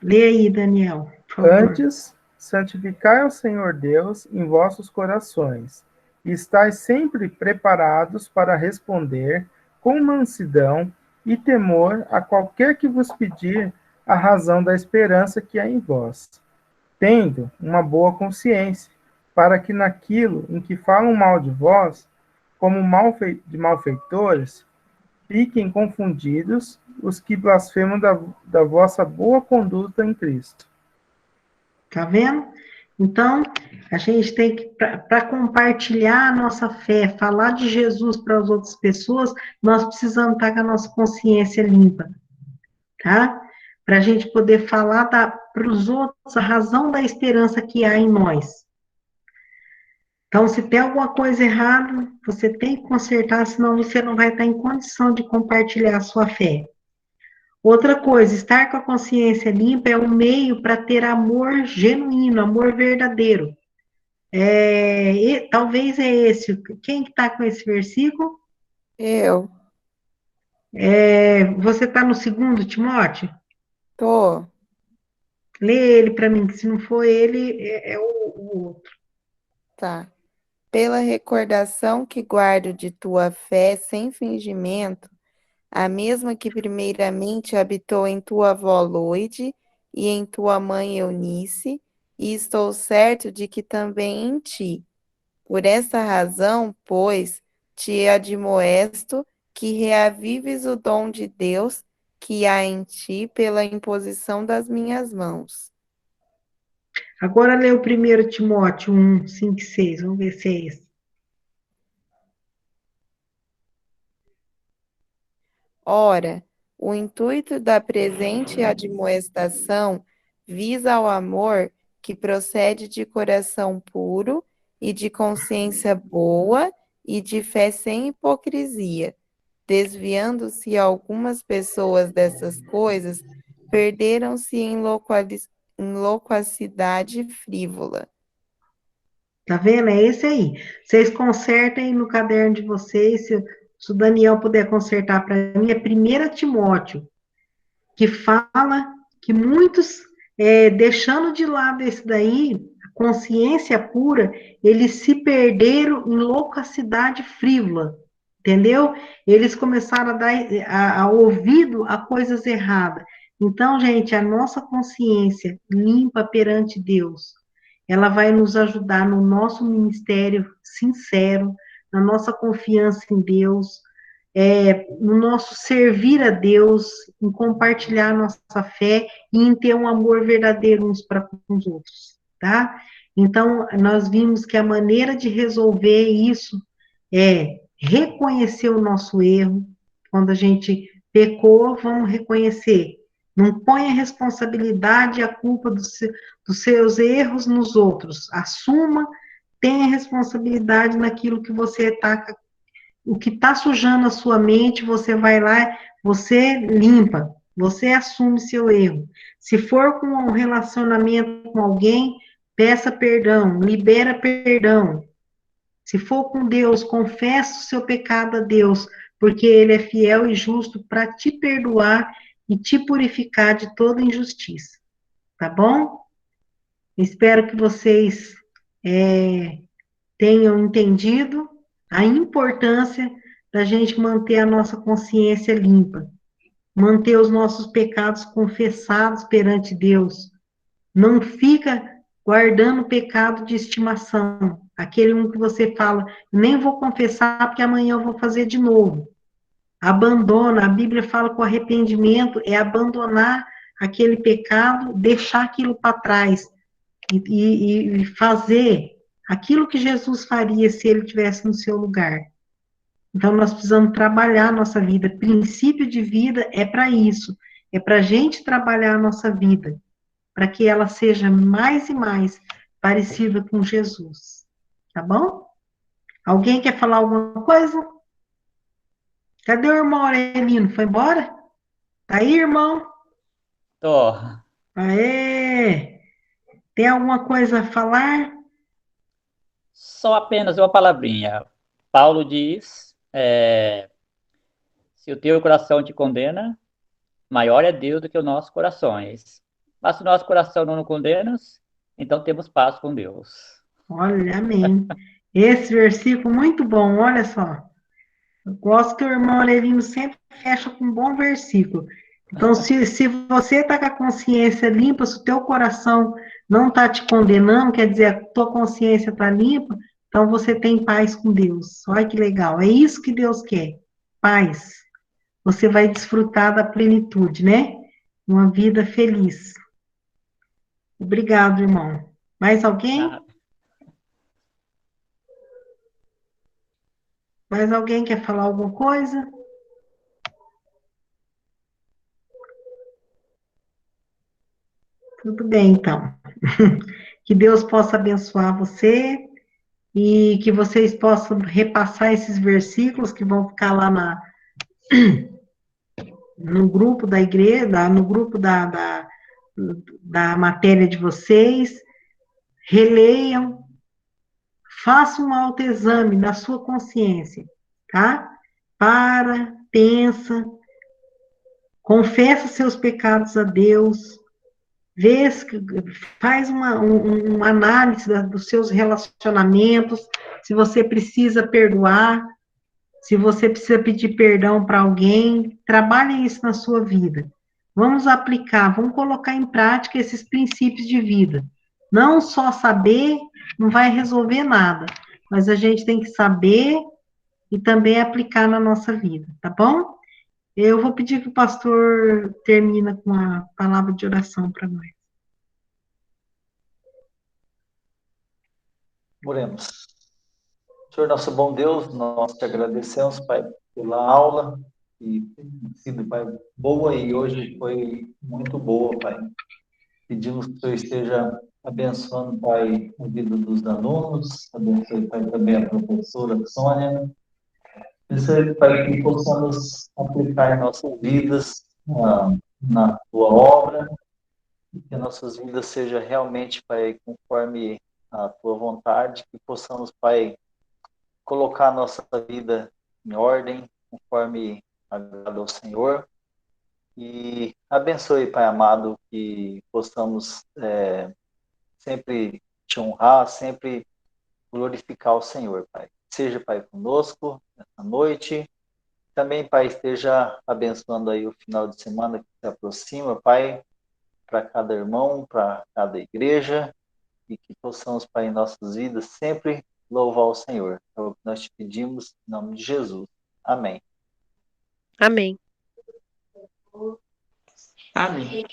Lê aí, Daniel, por favor. Antes, santificai ao Senhor Deus em vossos corações, e estais sempre preparados para responder com mansidão e temor a qualquer que vos pedir a razão da esperança que há em vós, tendo uma boa consciência, para que naquilo em que falam mal de vós, como de malfeitores, fiquem confundidos os que blasfemam da vossa boa conduta em Cristo. Tá vendo? Então, a gente tem que, para compartilhar a nossa fé, falar de Jesus para as outras pessoas, nós precisamos estar com a nossa consciência limpa, tá? Para a gente poder falar para os outros a razão da esperança que há em nós. Então, se tem alguma coisa errada, você tem que consertar, senão você não vai estar em condição de compartilhar a sua fé. Outra coisa, estar com a consciência limpa é um meio para ter amor genuíno, amor verdadeiro. Talvez é esse. Quem que está com esse versículo? Eu Você está no 2 Timóteo? tô, Lê ele para mim, que se não for ele, é o outro. tá. Pela recordação que guardo de tua fé sem fingimento, a mesma que primeiramente habitou em tua avó Loide e em tua mãe Eunice, e estou certo de que também em ti. Por essa razão, pois, te admoesto que reavives o dom de Deus que há em ti pela imposição das minhas mãos. Agora lê o 1 Timóteo 1, 5 e 6. Vamos ver se é esse. Ora, o intuito da presente admoestação visa ao amor que procede de coração puro e de consciência boa e de fé sem hipocrisia, desviando-se algumas pessoas dessas coisas, perderam-se em loquacidade frívola. Tá vendo? É esse aí. Vocês consertem no caderno de vocês, se o Daniel puder consertar para mim, é 1 Timóteo, que fala que muitos, deixando de lado esse daí, a consciência pura, eles se perderam em loquacidade frívola, entendeu? Eles começaram a dar a ouvido a coisas erradas. Então, gente, a nossa consciência limpa perante Deus, ela vai nos ajudar no nosso ministério sincero, na nossa confiança em Deus, no nosso servir a Deus, em compartilhar a nossa fé e em ter um amor verdadeiro uns para com os outros, tá? Então, nós vimos que a maneira de resolver isso é reconhecer o nosso erro. Quando a gente pecou, vamos reconhecer. Não ponha a responsabilidade e a culpa dos seus erros nos outros. Assuma, tenha responsabilidade naquilo que você está, o que está sujando a sua mente, você vai lá, você limpa, você assume seu erro. Se for com um relacionamento com alguém, peça perdão, libera perdão. Se for com Deus, confessa o seu pecado a Deus, porque Ele é fiel e justo para te perdoar e te purificar de toda injustiça. Tá bom? Espero que vocês tenham entendido a importância da gente manter a nossa consciência limpa, manter os nossos pecados confessados perante Deus. Não fica guardando pecado de estimação, aquele um que você fala, nem vou confessar porque amanhã eu vou fazer de novo. Abandona, a Bíblia fala que o arrependimento é abandonar aquele pecado, deixar aquilo para trás e fazer aquilo que Jesus faria se ele tivesse no seu lugar. Então, nós precisamos trabalhar a nossa vida. Princípio de vida é para isso. É para a gente trabalhar a nossa vida, para que ela seja mais e mais parecida com Jesus. Tá bom? Alguém quer falar alguma coisa? Cadê o irmão Aurelino? Foi embora? Tá aí, irmão? Tô. Aê! Tem alguma coisa a falar? Só apenas uma palavrinha. Paulo diz, se o teu coração te condena, maior é Deus do que os nossos corações. Mas se o nosso coração não nos condena, então temos paz com Deus. Olha, amém. Esse versículo muito bom, olha só. Eu gosto que o irmão Aurelino sempre fecha com um bom versículo. Então, se você está com a consciência limpa, se o teu coração não está te condenando, quer dizer, a tua consciência está limpa, então você tem paz com Deus. Olha que legal. É isso que Deus quer. Paz. Você vai desfrutar da plenitude, né? Uma vida feliz. Obrigado, irmão. Mais alguém? Mais alguém quer falar alguma coisa? Tudo bem, então. Que Deus possa abençoar você e que vocês possam repassar esses versículos que vão ficar lá no grupo da igreja, no grupo da matéria de vocês, releiam, façam um autoexame da sua consciência, tá? Para, pensa, confessa seus pecados a Deus, faz uma análise dos seus relacionamentos, se você precisa perdoar, se você precisa pedir perdão para alguém, trabalhe isso na sua vida. Vamos aplicar, vamos colocar em prática esses princípios de vida. Não só saber não vai resolver nada, mas a gente tem que saber e também aplicar na nossa vida, tá bom? Eu vou pedir que o pastor termine com a palavra de oração para nós. Oremos. Senhor, nosso bom Deus, nós te agradecemos, Pai, pela aula, que tem sido, Pai, boa e hoje foi muito boa, Pai. Pedimos que o Senhor esteja abençoando, Pai, a vida dos alunos, abençoe, Pai, também a professora Sônia. Abençoe, Pai, que possamos aplicar em nossas vidas na tua obra, e que nossas vidas sejam realmente, Pai, conforme a tua vontade, que possamos, Pai, colocar a nossa vida em ordem, conforme agrada ao Senhor. E abençoe, Pai amado, que possamos sempre te honrar, sempre glorificar o Senhor, Pai. Seja, Pai, conosco nessa noite. Também, Pai, esteja abençoando aí o final de semana que se aproxima, Pai, para cada irmão, para cada igreja, e que possamos, Pai, em nossas vidas sempre louvar o Senhor. É o que nós te pedimos em nome de Jesus. Amém. Amém. Amém.